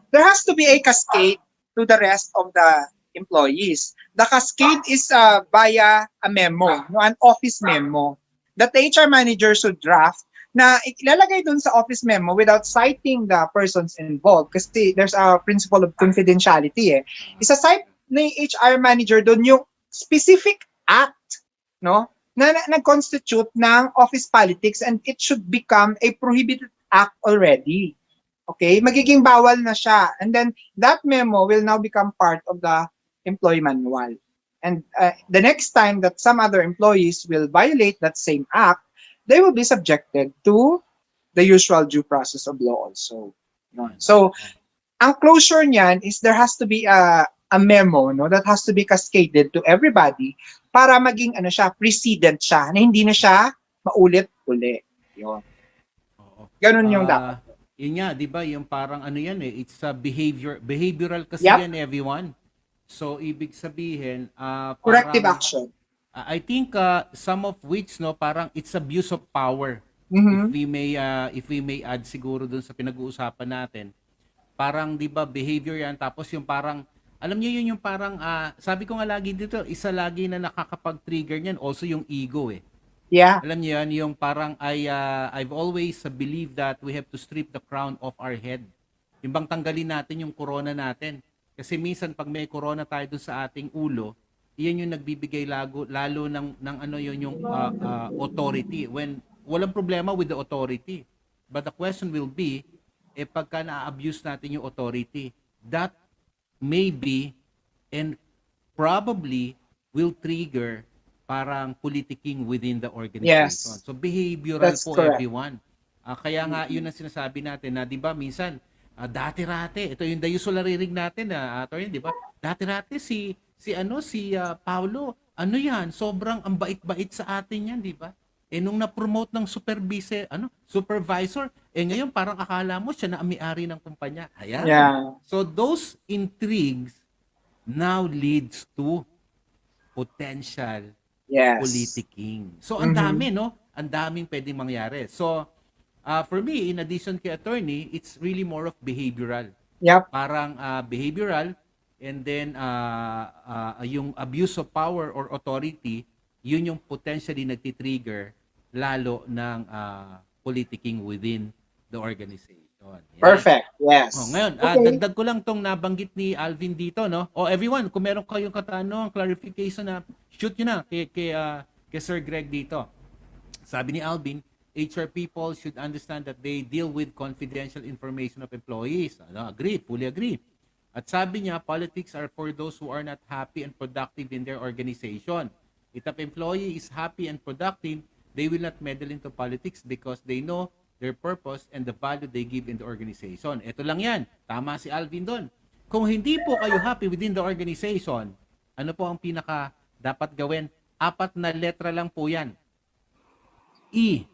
there has to be a cascade to the rest of the employees. The cascade is via a memo, an office memo that the HR manager should draft na ilalagay dun sa office memo without citing the persons involved kasi there's a principle of confidentiality eh. Isa-cite ni HR manager doon yung specific act, no? Na nag-constitute ng office politics, and it should become a prohibited act already. Okay? Magiging bawal na siya. And then that memo will now become part of the employee manual. And the next time that some other employees will violate that same act, they will be subjected to the usual due process of law also. No? So, ang closure niyan is there has to be a memo, no, that has to be cascaded to everybody para maging ano siya, precedent siya, na hindi na siya maulit-uli. Yun. Oo. Ganun yung dapat. Yun nga, di ba, yung parang ano yan it's a behavioral kasi Yep. yan, everyone. So, ibig sabihin, Corrective parang, action. I think some of which, no, parang it's abuse of power. Mhm. If we may add siguro dun sa pinag-uusapan natin, parang 'di ba behavior yan, tapos yung parang alam niyo yun yung parang sabi ko nga lagi dito, isa lagi na nakakapag-trigger niyan also yung ego eh. Yeah. Alam niyo yan, yung parang I've always believed that we have to strip the crown off our head. Yung bang tanggalin natin yung corona natin. Kasi minsan pag may corona tayo dun sa ating ulo, iyan yung nagbibigay lalo ng ano yun yung authority when walang problema with the authority. But the question will be pagka na-abuse natin yung authority, that may be and probably will trigger parang politicking within the organization. Yes. So behavioral That's po correct. everyone. Kaya nga yun ang sinasabi natin na 'di ba minsan dati-rate ito yung the usual narinig natin attorney, 'di ba? Dati-rate si Paulo, ano yan, sobrang ang bait-bait sa atin yan, 'di ba? Nung na-promote ng supervisor, ngayon parang akala mo siya na ang may-ari ng kumpanya. Ayan. Yeah. So those intrigues now leads to potential Yes. politicking. So ang dami, no? Ang daming pwedeng mangyari. So for me, in addition kay attorney, it's really more of behavioral. Yep. Parang behavioral, and then yung abuse of power or authority, yun yung potentially nagtitrigger lalo ng politicking within the organization. Yan. Perfect. Yes. Ngayon, Okay. dagdag ko lang tong nabanggit ni Alvin dito, no? Everyone, kung meron kayong katanungan, clarification na, shoot nyo na kay Sir Greg dito. Sabi ni Alvin, HR people should understand that they deal with confidential information of employees. Agree, fully agree. At sabi niya, politics are for those who are not happy and productive in their organization. If an employee is happy and productive, they will not meddle into politics because they know their purpose and the value they give in the organization. Ito lang yan. Tama si Alvin doon. Kung hindi po kayo happy within the organization, ano po ang pinaka dapat gawin? 4 na letra lang po yan. E,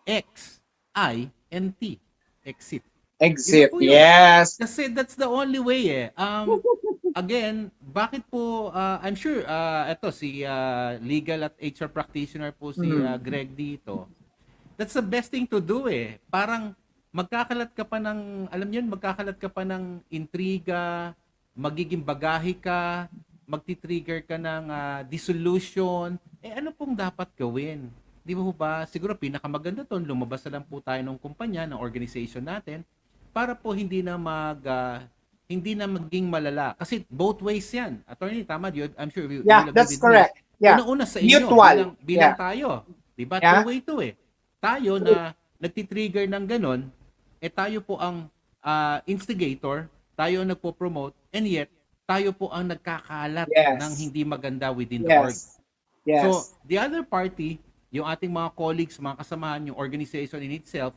X, I, N, T. Exit. Exit. Yun po yun. Yes. Kasi that's the only way Again, bakit po, I'm sure, eto si legal at HR practitioner po si Greg dito. That's the best thing to do Parang magkakalat ka pa ng, alam niyo, magkakalat ka pa ng intriga, magiging bagahe ka, magti-trigger ka ng dissolution. Ano pong dapat gawin? Di ba siguro pinakamaganda to, lumabas na lang po tayo ng kumpanya, ng organization natin, para po hindi na maging malala. Kasi both ways yan. Attorney, tama yun. I'm sure you Yeah, will agree that's with correct. me. Yeah. Una-una sa inyo, Mutual. bilang Yeah. tayo. Diba? Yeah. Two-way to Tayo na nagtitrigger ng ganon, tayo po ang instigator, tayo ang nagpo-promote, and yet, tayo po ang nagkakalat Yes. ng hindi maganda within the org. Yes. Yes. So, the other party, yung ating mga colleagues, mga kasamahan, yung organization in itself,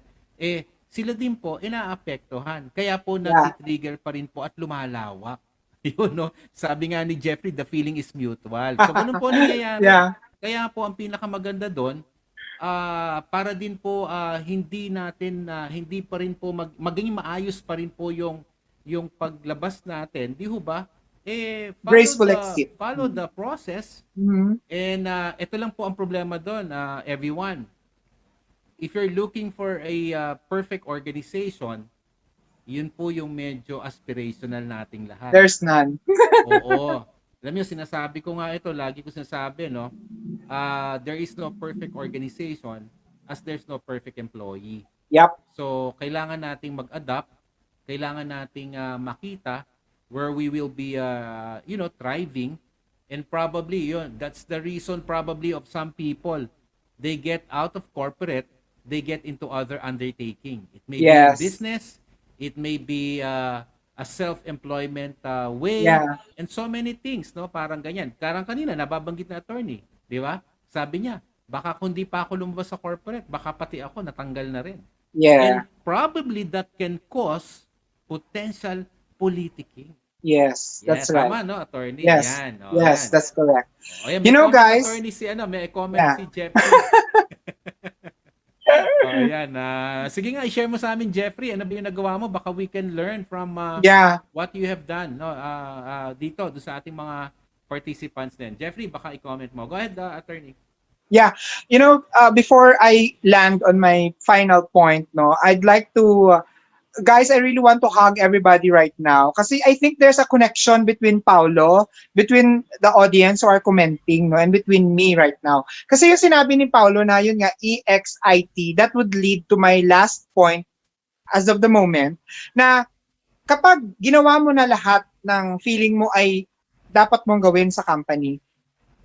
sila din po inaapektuhan. Kaya po nag-trigger pa rin po at lumalawak. Yun, no? Sabi nga ni Jeffrey, the feeling is mutual. So, ganun po nangyayari. Yeah. Kaya po, ang pinakamaganda doon, para din po hindi pa rin po maging maayos pa rin po yung paglabas natin, di ho ba? Graceful exit. Follow the process. Mhm. And ito lang po ang problema doon, everyone. If you're looking for a perfect organization, yun po yung medyo aspirational nating lahat. There's none. Oo. Alam niyo, sinasabi ko nga ito, lagi ko sinasabi, no? There is no perfect organization as there's no perfect employee. Yep. So, kailangan nating mag-adapt, kailangan nating makita where we will be thriving. And probably that's the reason probably of some people, they get out of corporate, they get into other undertaking. It may be in Yes. business, it may be a self-employment way, Yeah. and so many things, no? Parang ganyan. Parang kanina nababanggit na attorney, di ba? Sabi niya, baka kung di pa ako lumabas sa corporate, baka pati ako natanggal na rin. And Yeah. probably that can cause potential politicking. Yes, that's Yeah, right. tama, no, attorney? Yes. Yan. Yes, that's correct. O, yan, You may know, comment, guys, attorney, may comment Yeah. si Jeffrey. Yan. Sige nga, i-share mo sa amin, Jeffrey. Ano ba yung nagawa mo? Baka we can learn from Yeah. what you have done, no? Dito, do sa ating mga participants din. Jeffrey, baka i-comment mo. Go ahead, attorney. Yeah. Before I land on my final point, no, I'd like to guys, I really want to hug everybody right now kasi I think there's a connection between Paulo, between the audience who are commenting, no, and between me right now. Kasi yung sinabi ni Paulo na yun nga, EXIT, that would lead to my last point as of the moment, na kapag ginawa mo na lahat ng feeling mo ay dapat mong gawin sa company,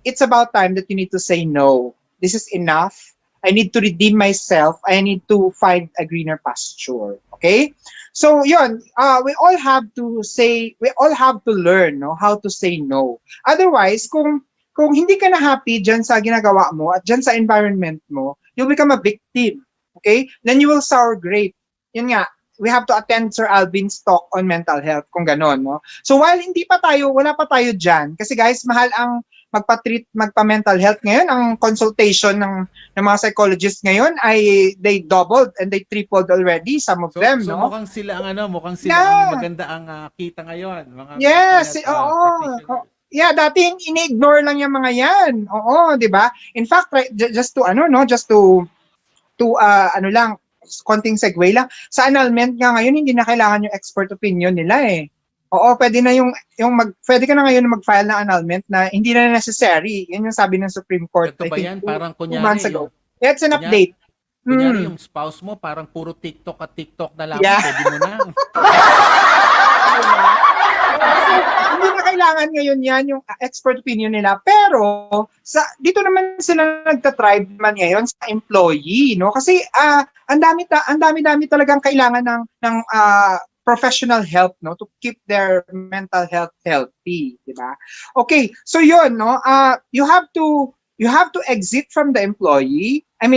it's about time that you need to say no. This is enough. I need to redeem myself. I need to find a greener pasture. Okay? So, yun, we all have to learn, no, how to say no. Otherwise, kung hindi ka na happy dyan sa ginagawa mo at dyan sa environment mo, you'll become a victim. Okay? Then you will sour grape. Yun nga, we have to attend Sir Alvin's talk on mental health, kung ganon, no? So, while wala pa tayo dyan, kasi guys, mahal ang magpa-mental health ngayon. Ang consultation ng mga psychologists ngayon ay they doubled and they tripled already, some of them, So no? mukhang sila ang maganda ang kita ngayon, mga Yes, mental health, oo. practitioners. Yeah, dati ini-ignore lang yung mga yan. Oo, 'di ba? In fact, right, just to konting segue lang. Sa annulment nga ngayon, hindi na kailangan yung expert opinion nila eh. Oo, pwede na pwede ka na ngayon mag-file ng annulment na hindi na necessary. Yan yung sabi ng Supreme Court. Ito ba I think yan? Parang 2 months kunyari, ago. That's an update. kunyari yung spouse mo, parang puro TikTok at TikTok na lang. Yeah. Pwede mo na. Hindi na kailangan ngayon yan yung expert opinion nila. Pero dito naman sila nagtatribe man ngayon sa employee, no? Kasi ang dami talagang kailangan ng professional help, no, to keep their mental health healthy, di ba? Okay, so yun, no, you have to exit from the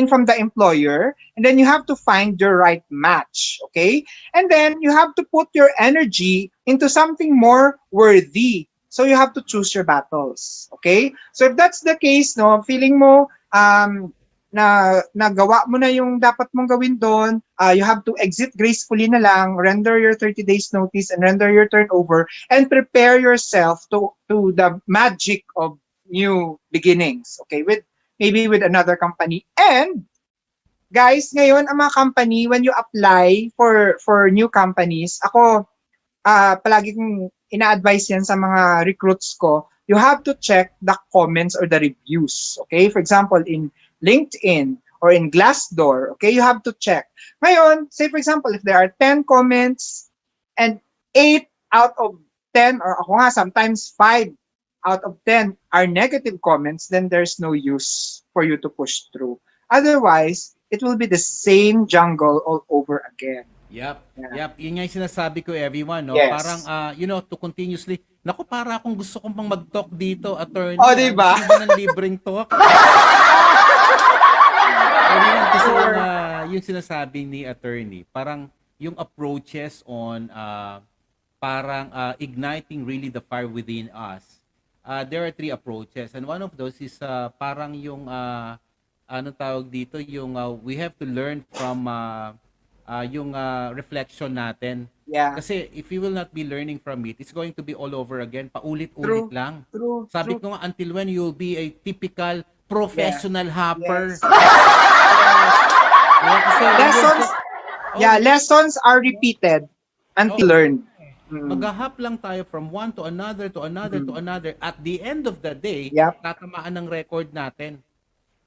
from the employer, and then you have to find your right match, okay? And then you have to put your energy into something more worthy. So you have to choose your battles, okay? So if that's the case, no, feeling mo na nagawa mo na yung dapat mong gawin doon, you have to exit gracefully na lang, render your 30 days notice and render your turnover, and prepare yourself to the magic of new beginnings, okay, maybe with another company. And guys, ngayon ang mga company, when you apply for new companies, ako palagi kong ina-advise yan sa mga recruits ko, you have to check the comments or the reviews, okay? For example, in LinkedIn or in Glassdoor, okay, you have to check. Ngayon, say for example, if there are 10 comments and 8 out of 10, or ako nga, sometimes 5 out of 10 are negative comments, then there's no use for you to push through. Otherwise, it will be the same jungle all over again. Yep. Yun nga yung sinasabi ko, everyone, no? Yes. Parang, to continuously, naku, para akong gusto kong pang mag-talk dito, attorney. Oh, diba? Gusto mo ng libreng talk? Kasi yung sinasabi ni attorney, parang yung approaches on igniting really the fire within us. There are 3 approaches, and one of those is parang yung anong tawag dito, yung we have to learn from yung reflection natin. Yeah. Kasi if you will not be learning from it, it's going to be all over again, paulit-ulit lang. True. Sabi ko nga, until when you'll be a typical professional hopper. Yes. Lessons are repeated until learned. Maghahap lang tayo from one to another, to another, to another. At the end of the day, tatamaan ng record natin.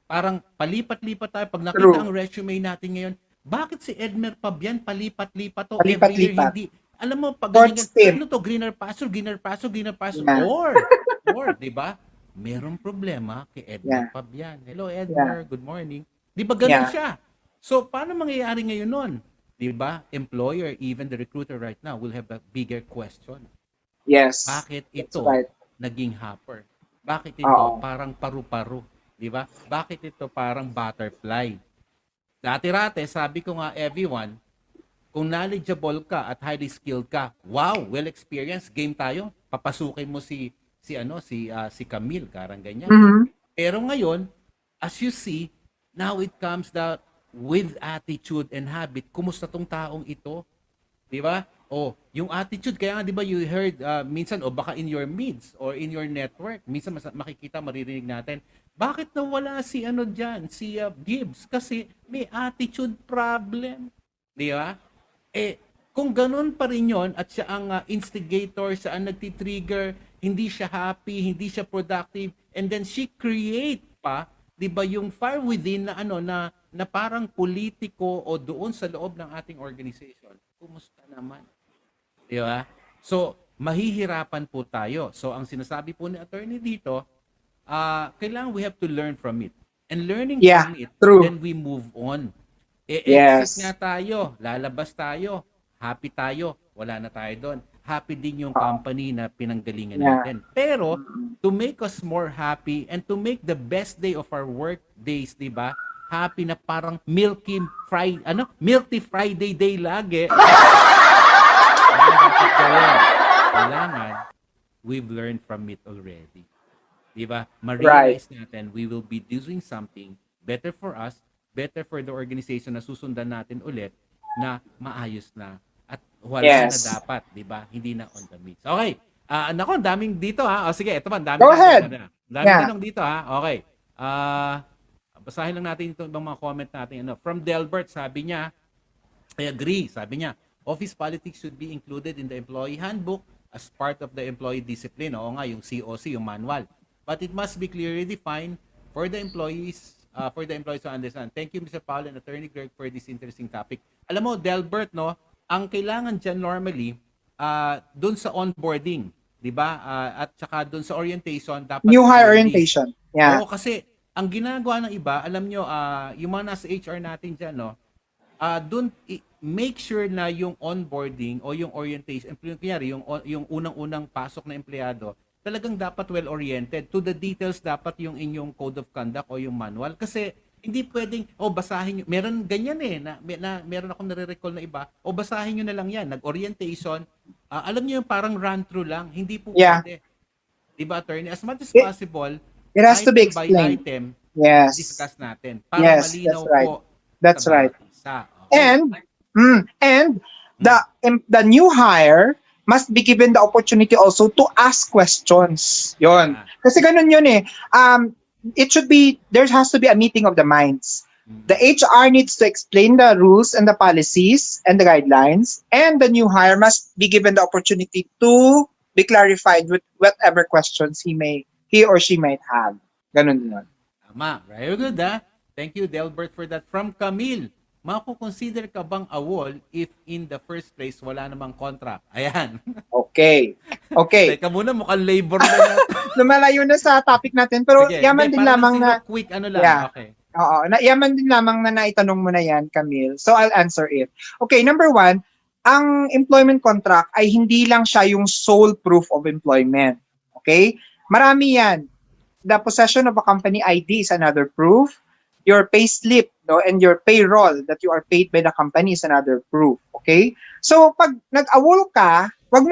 Parang palipat-lipat tayo. Pag nakita ang resume natin ngayon, bakit si Edmer Pabian palipat-lipat to? Every year, Alam mo, pag Short ganyan, stint. ano to, greener pasture, Yeah. or, di ba? Merong problema kay Edmer Yeah. Fabian. Hello, Yeah. Edmer. Good morning. Di ba ganun Yeah. siya? So, paano mangyayari ngayon nun? Di ba? Employer, even the recruiter right now, will have a bigger question. Yes. Bakit That's ito right. naging hopper? Bakit ito Oo. parang paru-paro? Di ba? Bakit ito parang butterfly? Dati-rate, sabi ko nga, everyone, kung knowledgeable ka at highly skilled ka, wow, well experienced, game tayo. Papasukin mo si Camille, karang ganyan. Mhm. Pero ngayon, as you see, now it comes that with attitude and habit, kumusta tong taong ito? 'Di ba? Oh, yung attitude kaya nga 'di ba you heard minsan o baka in your midst or in your network, minsan makikita maririnig natin, bakit nawala si ano diyan, si Gibbs kasi may attitude problem. 'Di ba? Eh kung ganun pa rin 'yon at siya ang instigator, siya ang nagti-trigger, hindi siya happy, hindi siya productive, and then she create pa 'di ba yung fire within na ano na parang politiko o doon sa loob ng ating organization. Kumusta naman? 'Di ba? So, mahihirapan po tayo. So, ang sinasabi po ni attorney dito, kailangan we have to learn from it. And learning Yeah, from it, true. then we move on. Yes. Exit nga tayo, lalabas tayo, happy tayo, wala na tayo doon. Happy din yung company na pinanggalingan Yeah. natin. Pero, to make us more happy and to make the best day of our work days, di ba? Happy na parang Milky Friday day lagi. Kailangan, we've learned from it already. Diba? Ma-realize natin, we will be doing something better for us, better for the organization na susundan natin ulit na maayos na at wala Yes. na dapat, diba? Hindi na on the mix. Okay. Nako, daming dito ha. O sige, ito pa, Go ahead. Daming Yeah. tanong dito ha. Okay. Basahin lang natin itong ibang mga comment natin. From Delbert, sabi niya, I agree. Sabi niya, office politics should be included in the employee handbook as part of the employee discipline. Oo nga, yung COC, yung manual. But it must be clearly defined for the employees to understand. Thank you, Mr. Paulo and Attorney Greg, for this interesting topic. Alam mo, Delbert, no, ang kailangan dyan normally, dun sa onboarding, di ba? At saka dun sa orientation, dapat New hire clearly. orientation. Yeah. Oo, kasi ang ginagawa ng iba, alam nyo, yung mga nasa HR natin dyan, no, make sure na yung onboarding o yung orientation, kunyari, yung unang-unang pasok na empleyado, talagang dapat well-oriented. To the details, dapat yung inyong code of conduct o yung manual. Kasi hindi pwedeng, basahin nyo. Meron ganyan meron akong nare-recall na iba, basahin nyo na lang yan. Nag-orientation, alam nyo yung parang run-through lang. Hindi po pwede. Diba, attorney? As much as possible, It has to be item by explained. item, Yes. discuss natin. Para malinaw that's right. po That's sa right. bawat isa. Okay. And the new hire must be given the opportunity also to ask questions. Yon. Kasi ganun yun eh. There has to be a meeting of the minds. The HR needs to explain the rules and the policies and the guidelines, and the new hire must be given the opportunity to be clarified with whatever questions he or she might have. Ganun yun. Tama. Very good, ha? Thank you, Delbert, for that. From Camille, makukonsider ka bang awol if in the first place wala namang contract? Ayan. Okay. Teka muna, mukhang labor na natin. Lumalayo na sa topic natin, pero Sige, yaman din parang lamang na... quick, ano lang. Yeah. Okay. Oo, yaman din lamang na naitanong mo na yan, Camille. So, I'll answer it. Okay, number one, ang employment contract ay hindi lang siya yung sole proof of employment. Okay? Marami yan. The possession of a company ID is another proof. Your pay slip, no, and your payroll that you are paid by the company is another proof. Okay? So, pag nag-awol ka, wag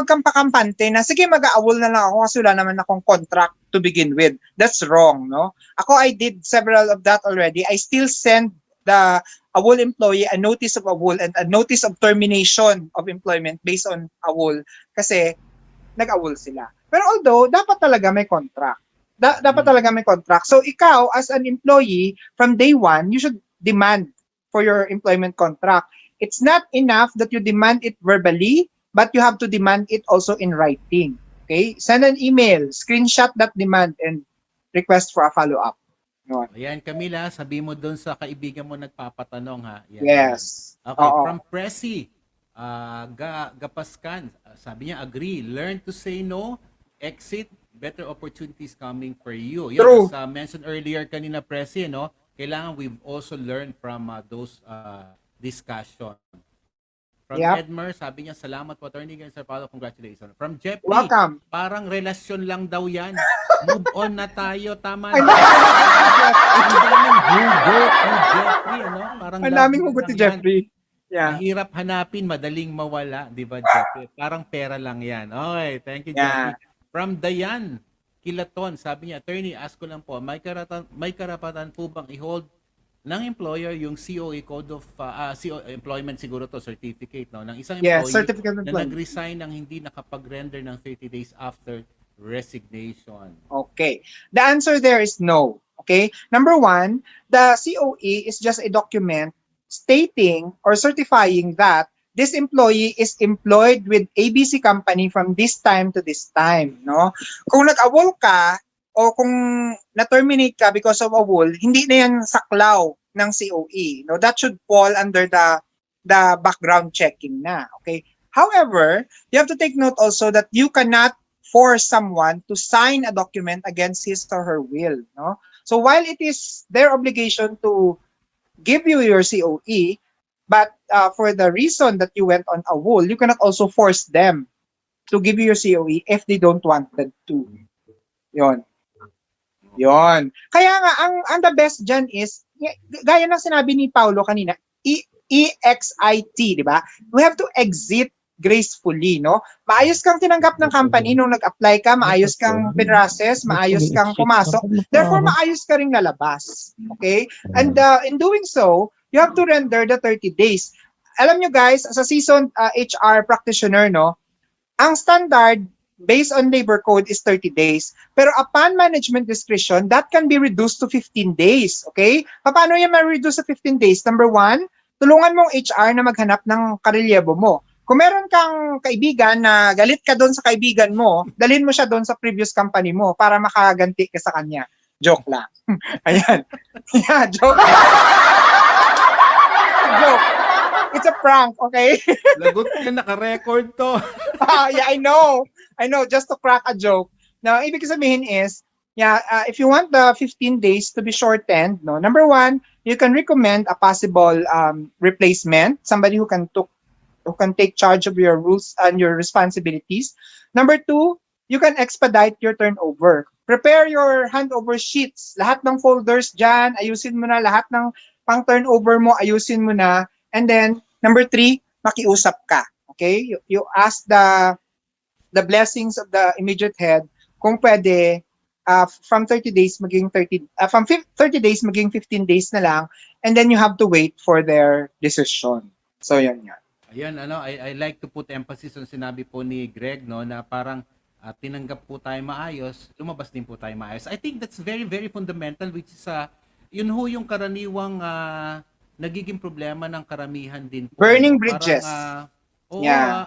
kang pakampante na, sige, mag-aawol na lang ako kasi wala naman akong contract to begin with. That's wrong, no? Ako, I did several of that already. I still send the awol employee a notice of awol and a notice of termination of employment based on awol kasi nag-awol sila. Pero although, dapat talaga may contract. Dapat talaga may contract. So, ikaw, as an employee, from day one, you should demand for your employment contract. It's not enough that you demand it verbally, but you have to demand it also in writing. Okay? Send an email, screenshot that demand, and request for a follow-up. Ayan, Camila, sabi mo doon sa kaibigan mo nagpapatanong, ha? Yan. Yes. Okay, Oo. from Pressy. Gapaskan, sabi niya, agree. Learn to say no, exit, better opportunities coming for you. Yun, True. as mentioned earlier kanina, Presi, no? Kailangan we've also learned from those discussion. From Yep. Edmer, sabi niya, salamat po, Attorney Sir Paulo, congratulations. From Jeffrey, Welcome. parang relasyon lang daw yan. Move on na tayo, tama Ang na. Ang daming hugot ni Jeffrey, ano? Parang Ang daming love hugot lang ni yan. Jeffrey. Yeah. Mahirap hanapin, madaling mawala, di ba, Jeffrey? Parang pera lang yan. Okay, thank you, Yeah. Jeffrey. From Dayan Kilaton, sabi niya, Attorney, ask ko lang po, may karapatan po bang i-hold ng employer yung COE Code of Employment siguro to certificate, no, ng isang Yes, employee certificate of na employment. nag-resign ng hindi nakapag-render ng 30 days after resignation? Okay. The answer there is no. Okay. Number one, the COE is just a document stating or certifying that this employee is employed with ABC company from this time to this time. No? Kung nag-awol ka o kung na-terminate ka because of awol, hindi na yan saklaw ng COE. No? That should fall under the background checking na. Okay. However, you have to take note also that you cannot force someone to sign a document against his or her will. No? So while it is their obligation to give you your COE, but for the reason that you went on a wool, you cannot also force them to give you your COE if they don't want to. Yon. Kaya nga, ang the best dyan is, gaya ng sinabi ni Paulo kanina, EXIT, di ba? We have to exit gracefully, no? Maayos kang tinanggap ng company nung nag-apply ka, maayos kang pinrocess, maayos kang pumasok, therefore maayos ka ring lalabas. Okay? And in doing so, you have to render the 30 days. Alam nyo guys, as a seasoned HR practitioner, no, ang standard based on labor code is 30 days. Pero upon management discretion, that can be reduced to 15 days. Okay? Paano yan ma-reduce to 15 days? Number one, tulungan mong HR na maghanap ng karelyebo mo. Kung meron kang kaibigan na galit ka doon sa kaibigan mo, dalhin mo siya doon sa previous company mo para makaganti ka sa kanya. Joke lang. Ayan. Yeah, joke. Joke. It's a prank, okay? Lagot ka, naka-record to. Yeah, I know. Just to crack a joke. Now, ibig sabihin is, if you want the 15 days to be shortened, no, number one, you can recommend a possible replacement, somebody who can take charge of your rules and your responsibilities. Number two, you can expedite your turnover. Prepare your handover sheets. Lahat ng folders dyan, ayusin mo na. Lahat ng pang-turnover mo, ayusin mo na. And then, number three, makiusap ka. Okay? You ask the blessings of the immediate head kung pwede from 30 days maging 30 days maging 15 days na lang, and then you have to wait for their decision. So yan. Ayan, I like to put emphasis on sinabi po ni Greg, no, na parang tinanggap po tayo maayos, lumabas din po tayo maayos. I think that's very, very fundamental, which is yun ho yung karaniwang nagiging problema ng karamihan din po. Burning bridges. Parang,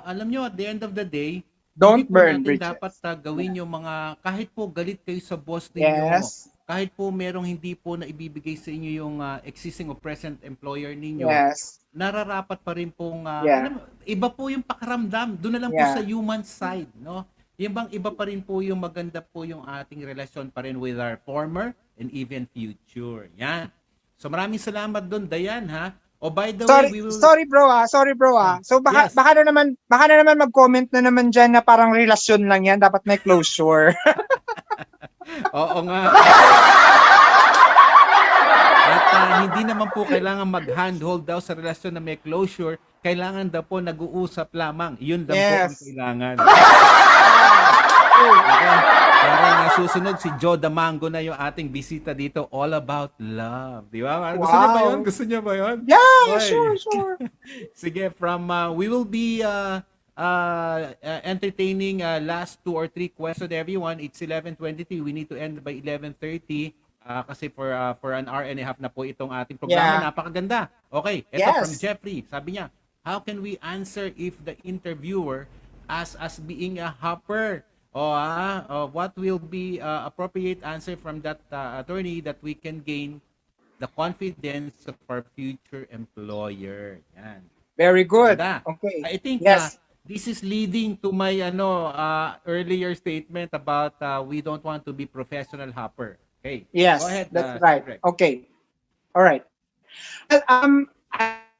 alam nyo, at the end of the day, Don't hindi po burn natin bridges. dapat gawin yung mga, kahit po galit kayo sa boss ninyo, Yes. kahit po merong hindi po na ibibigay sa inyo yung existing or present employer ninyo, Yes. nararapat pa rin pong, Yeah. alam mo, iba po yung pakaramdam, doon na lang po Yeah. sa human side, no? Yung bang iba pa rin po yung maganda po yung ating relasyon pa rin with our former and even future. Yan. So maraming salamat doon, Dayan, ha? Oh, by the way, we will... Sorry bro. So baka na naman mag-comment na naman diyan na parang relasyon lang yan, dapat may closure. Oo nga. At hindi naman po kailangan mag-handhold daw sa relasyon na may closure. Kailangan daw po nag-uusap lamang. Yun lang po ang kailangan. Parang susunod si Joe Damango na yung ating bisita dito, all about love. Di ba? Gusto niya ba yun? Gusto niya ba yun? Yeah, Okay. sure. Sige, we will be entertaining last 2 or 3 questions, everyone. It's 11:23. We need to end by 11:30 kasi for an hour and a half na po itong ating programa. Yeah. Napakaganda. Okay, ito Yes. from Jeffrey. Sabi niya, how can we answer if the interviewer asks us being a hopper? What will be appropriate answer from that attorney that we can gain the confidence of our future employer? Yan. Very good. Ganda. Okay. I think Yes. this is leading to my earlier statement about we don't want to be professional hopper. Okay. Go Yes, ahead, that's Sir right. Greg. Okay. All right. Well,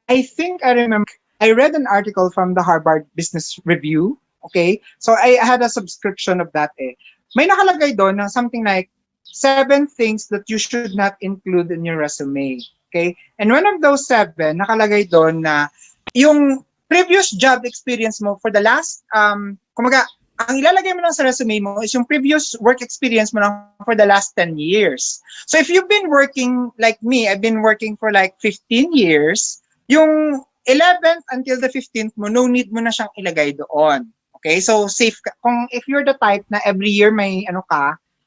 I think I remember I read an article from the Harvard Business Review. Okay, so I had a subscription of that. May nakalagay doon na something like 7 things that you should not include in your resume. Okay, and one of those 7 nakalagay doon na yung previous job experience mo for the last kumaga ang ilalagay mo lang sa resume mo is yung previous work experience mo lang for the last 10 years. So if you've been working like me, I've been working for like 15 years, yung 11th until the 15th mo, no need mo na siyang ilagay doon. Okay? So safe ka. Kung if you're the type na every year may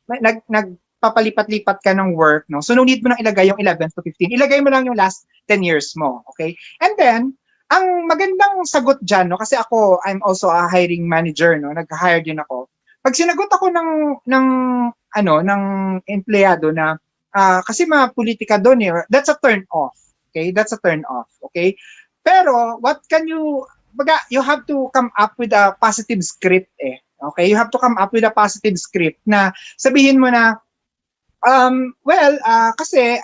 nagpapalipat-lipat ka ng work, no? So no need mo nang ilagay yung 11th to 15. Ilagay mo lang yung last 10 years mo. Okay? And then, ang magandang sagot dyan, no, kasi ako, I'm also a hiring manager, no, nag-hire din ako. Pag sinagot ako ng empleyado na, kasi mga politika doon that's a turn off. Okay? That's a turn off. Okay? Pero, you have to come up with a positive script Okay? You have to come up with a positive script na sabihin mo na, kasi,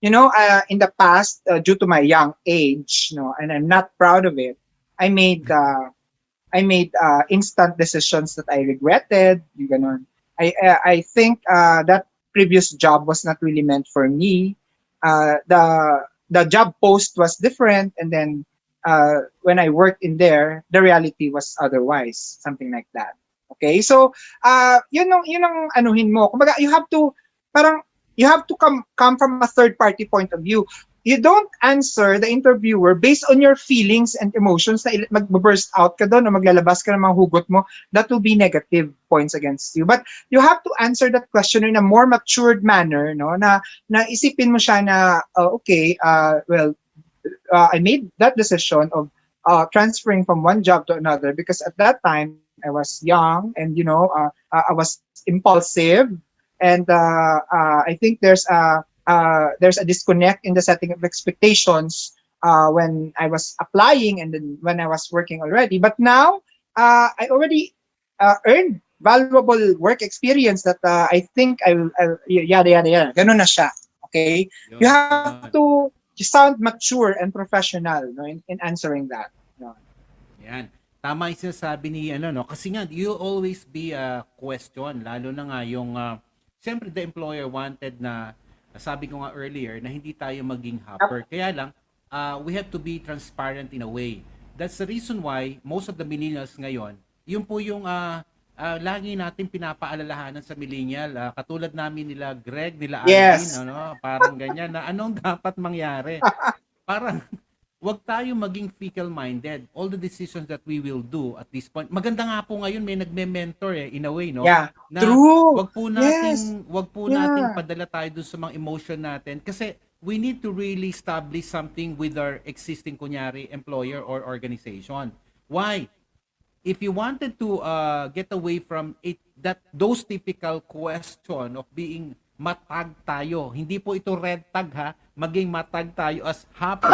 in the past, due to my young age, and I'm not proud of it, I made instant decisions that I regretted. Yung ganon. I think that previous job was not really meant for me. The job post was different, and then when I worked in there, the reality was otherwise, something like that. Okay, so yun ang anuhin mo. Kumbaga, you have to come from a third party point of view. You don't answer the interviewer based on your feelings and emotions na mag-burst out ka doon o maglalabas ka ng mga hugot mo. That will be negative points against you. But you have to answer that question in a more matured manner, no? Na isipin mo siya na, I made that decision of transferring from one job to another because at that time I was young and I was impulsive. And I think there's a disconnect in the setting of expectations when I was applying and then when I was working already. But now I already earned valuable work experience that I think I will yada yada yada. Ganun na siya. Okay, you have to sound mature and professional, no, in answering that. No. Yan. Tama yung sinasabi ni kasi nga you always be a question, lalo na nga yung siyempre the employer wanted na sabi ko nga earlier na hindi tayo maging hopper. Kaya lang we have to be transparent in a way. That's the reason why most of the millennials ngayon, yun po yung lagi natin pinapaalalahanan sa millennial, katulad namin nila Greg, nila Yes. Alvin, parang ganyan na anong dapat mangyari. Parang wag tayo maging fickle-minded. All the decisions that we will do at this point. Maganda nga po ngayon may nagme-mentor in a way, no? Yeah. Na True. wag po nating padala tayo dun sa mga emotion natin kasi we need to really establish something with our existing kunyari employer or organization. Why? If you wanted to get away from those typical question of being matag tayo, hindi po ito red tag ha, maging matag tayo as hopper.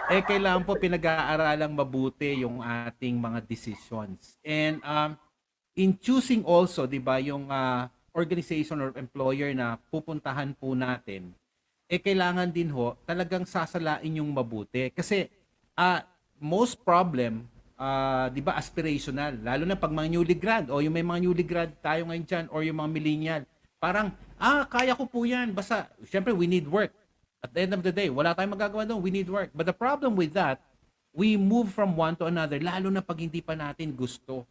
Kailangan po pinag-aaralang mabuti yung ating mga decisions. And in choosing also, 'di ba, yung organization or employer na pupuntahan po natin, kailangan din talagang sasalain yung mabuti. Kasi most problem, 'di ba, aspirational, lalo na pag mga newly grad o yung may mga newly grad tayo ngayon dyan or yung mga millennial. Parang kaya ko po 'yan, basta syempre we need work. At the end of the day, wala tayong magagawa doon. We need work. But the problem with that, we move from one to another, lalo na pag hindi pa natin gusto.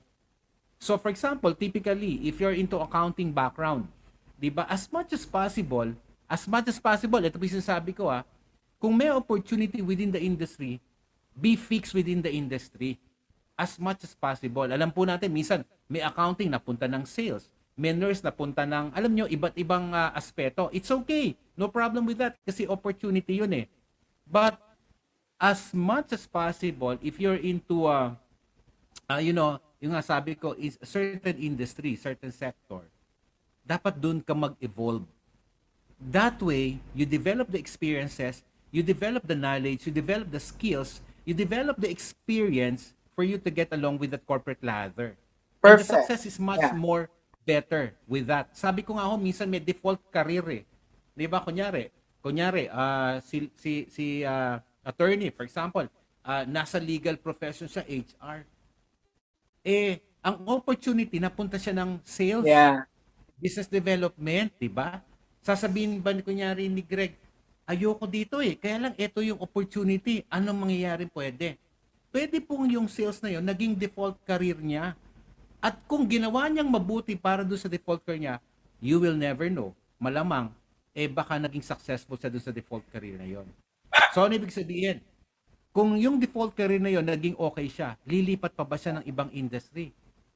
So for example, typically, if you're into accounting background, di ba, as much as possible, ito po yung sinasabi ko kung may opportunity within the industry, be fixed within the industry. As much as possible. Alam po natin, minsan, may accounting na punta ng sales. May nurse na punta ng, alam nyo, iba't ibang aspeto. It's okay. No problem with that kasi opportunity yun But as much as possible, if you're into, yung sabi ko, is certain industry, certain sector, dapat dun ka mag-evolve. That way, you develop the experiences you develop the knowledge, you develop the skills, you develop the experience for you to get along with that corporate ladder. And the Perfect. success is much Yeah. more better with that. Sabi ko nga ho, minsan may default career eh. 'Di ba kunyari attorney for example, nasa legal profession siya, HR. Eh ang opportunity napunta siya ng sales, Yeah. business development, 'di ba? Sasabihin ba kunyari ni Greg, ayoko dito eh. Kaya lang ito yung opportunity. Anong mangyayari pwede? Pwede pong yung sales na yun naging default career niya. At kung ginawa niyang mabuti para doon sa default career niya, you will never know. Malamang, baka naging successful siya doon sa default career na yon. So, ano ibig sabihin? Kung yung default career na yon naging okay siya, lilipat pa ba siya ng ibang industry?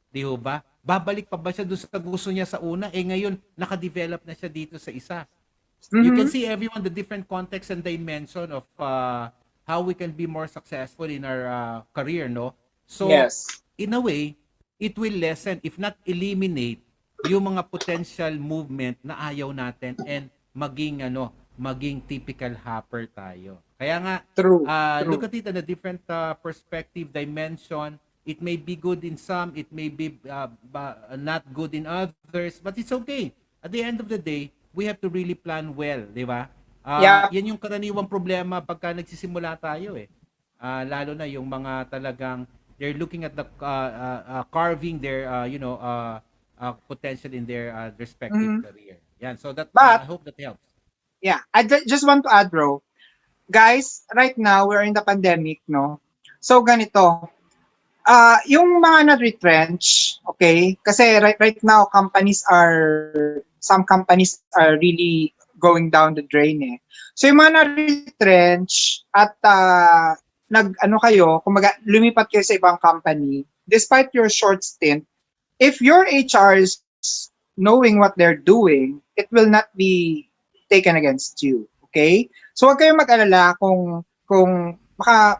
Di ho ba? Babalik pa ba siya doon sa gusto niya sa una? Ngayon, nakadevelop na siya dito sa isa. You can see everyone the different context and dimension of how we can be more successful in our career, no? So, Yes. in a way, it will lessen, if not eliminate, yung mga potential movement na ayaw natin and maging typical hopper tayo. Kaya nga, True. look at it in a different perspective, dimension. It may be good in some, it may be not good in others, but it's okay. At the end of the day, we have to really plan well, di ba? Yeah. Yan yung karaniwang problema pagka nagsisimula tayo eh. Lalo na yung mga talagang they're looking at the carving their potential in their respective career. Yan. So that I But- hope that helps. Yeah. I just want to add, bro. Guys, right now, we're in the pandemic, no? So, ganito. Yung mga na-retrench, okay? Kasi right now, some companies are really going down the drain eh. So yung mga na-retrench at lumipat kayo sa ibang company, despite your short stint, if your HR is knowing what they're doing, it will not be taken against you. Okay? So huwag kayong mag-alala kung baka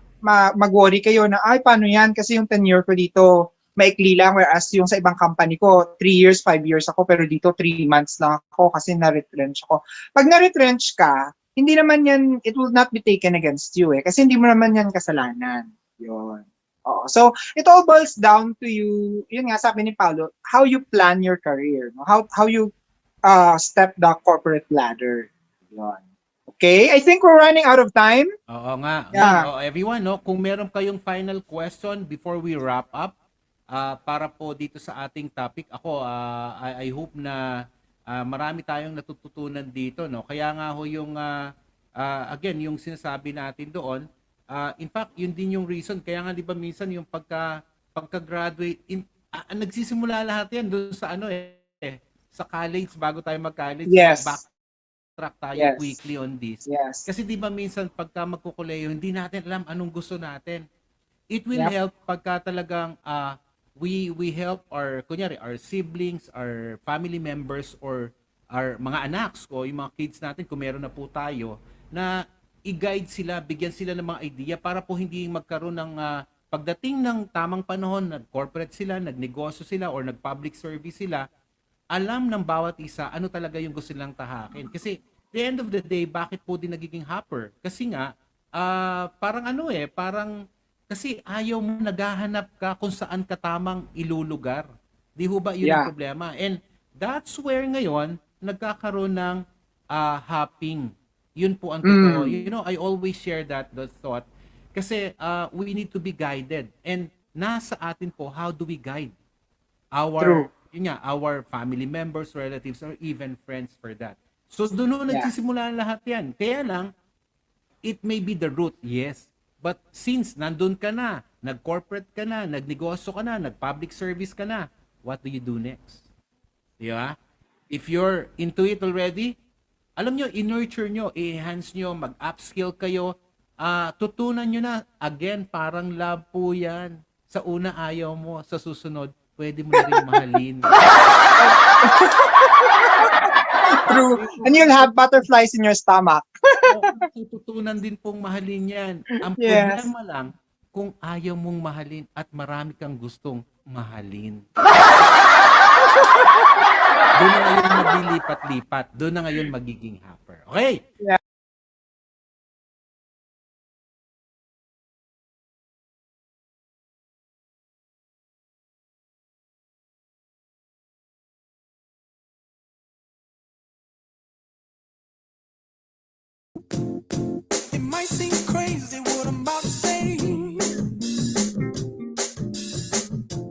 mag-worry kayo na, ay, paano yan? Kasi yung tenure ko dito, maikli lang, whereas yung sa ibang company ko, 3 years, 5 years ako, pero dito 3 months lang ako kasi na-retrench ako. Pag na-retrench ka, hindi naman yan, it will not be taken against you eh, kasi hindi mo naman yan kasalanan. Yun. Oo. So, it all boils down to you, yun nga sabi ni Paulo, how you plan your career, no? How you step the corporate ladder. Yun. Okay, I think we're running out of time. Oo nga. Yeah. Everyone, no, kung meron kayong final question before we wrap up, para po dito sa ating topic, ako, I hope na marami tayong natututunan dito, no? Kaya nga ho yung, again, yung sinasabi natin doon, in fact, yun din yung reason. Kaya nga, di ba, minsan yung pagka-graduate, nagsisimula lahat yan doon sa sa college, bago tayo mag-college. Yes. Backtrack tayo Yes. quickly on this. Yes. Kasi di ba minsan pagka magkukuleyo, hindi natin alam anong gusto natin. It will Yep. help pagka talagang we help our siblings, our family members, or our mga anak o yung mga kids natin kung meron na po tayo, na i-guide sila, bigyan sila ng mga idea para po hindi magkaroon ng pagdating ng tamang panahon, nag-corporate sila, nagnegosyo sila, or nag-public service sila, alam ng bawat isa ano talaga yung gusto nilang tahakin. Kasi the end of the day, bakit po din nagiging hopper? Kasi nga, parang kasi ayaw mo naghahanap ka kung saan ka tamang ilulugar. Di ho ba yun Yeah. ang problema? And that's where ngayon, nagkakaroon ng hopping. Yun po ang totoo. You know, I always share that thought. Kasi we need to be guided. And nasa atin po, how do we guide True. our family members, relatives, or even friends for that. So doon nagsisimula lahat yan. Kaya lang, it may be the root, yes. But since nandun ka na, nag-corporate ka na, nagnegosyo ka na, nag-public service ka na, what do you do next? Di ba? If you're into it already, alam nyo, i-nurture nyo, i-enhance nyo, mag-upskill kayo, tutunan nyo na, again, parang love po yan. Sa una ayaw mo, sa susunod, pwede mo na rin mahalin. True. And you'll have butterflies in your stomach. Tututunan din pong mahalin yan. Ang Yes. problema lang, kung ayaw mong mahalin at marami kang gustong mahalin. Doon na ngayon maglilipat-lipat. Doon na ngayon magiging hopper. Okay? It might seem crazy what I'm about to say.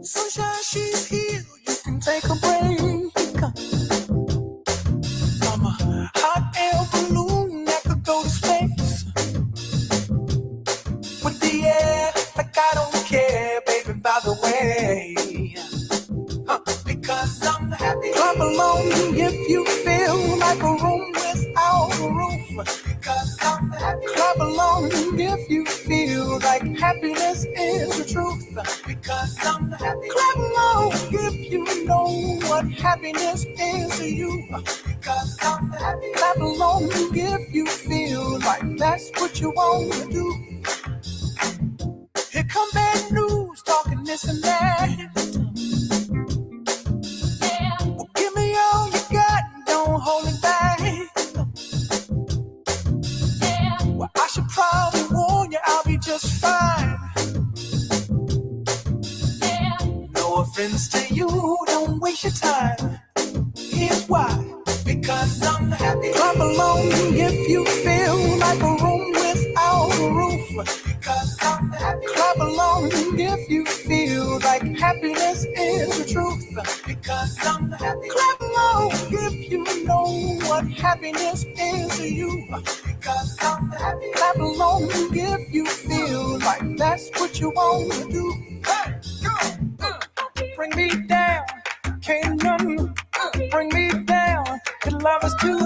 Sunshine, she's here. You can take a break. I'm a hot air balloon that could go to space. With the air, like I don't care, baby, by the way. Because I'm happy. Clap along if you feel like a room without a roof. Because I'm happy. Clap along if you feel like happiness is the truth. Because I'm happy. Clap along if you know what happiness is to you. Because I'm happy. Clap along if you feel like that's what you want to do. Here come bad news, talking this and that. Well, give me all you got, don't hold it back. Well, I should probably warn you, I'll be just fine. No offense to you, don't waste your time. Here's why. Because I'm happy. Clap along if you feel like a room without a roof. Because I'm happy. Clap along if you feel like happiness is the truth. Because I'm happy. Clap along if you know what happiness is to you. Because I'm happy. Clap along if you feel like that's what you want to do. Hey, go. Bring me down, can't none bring me down. Your love is too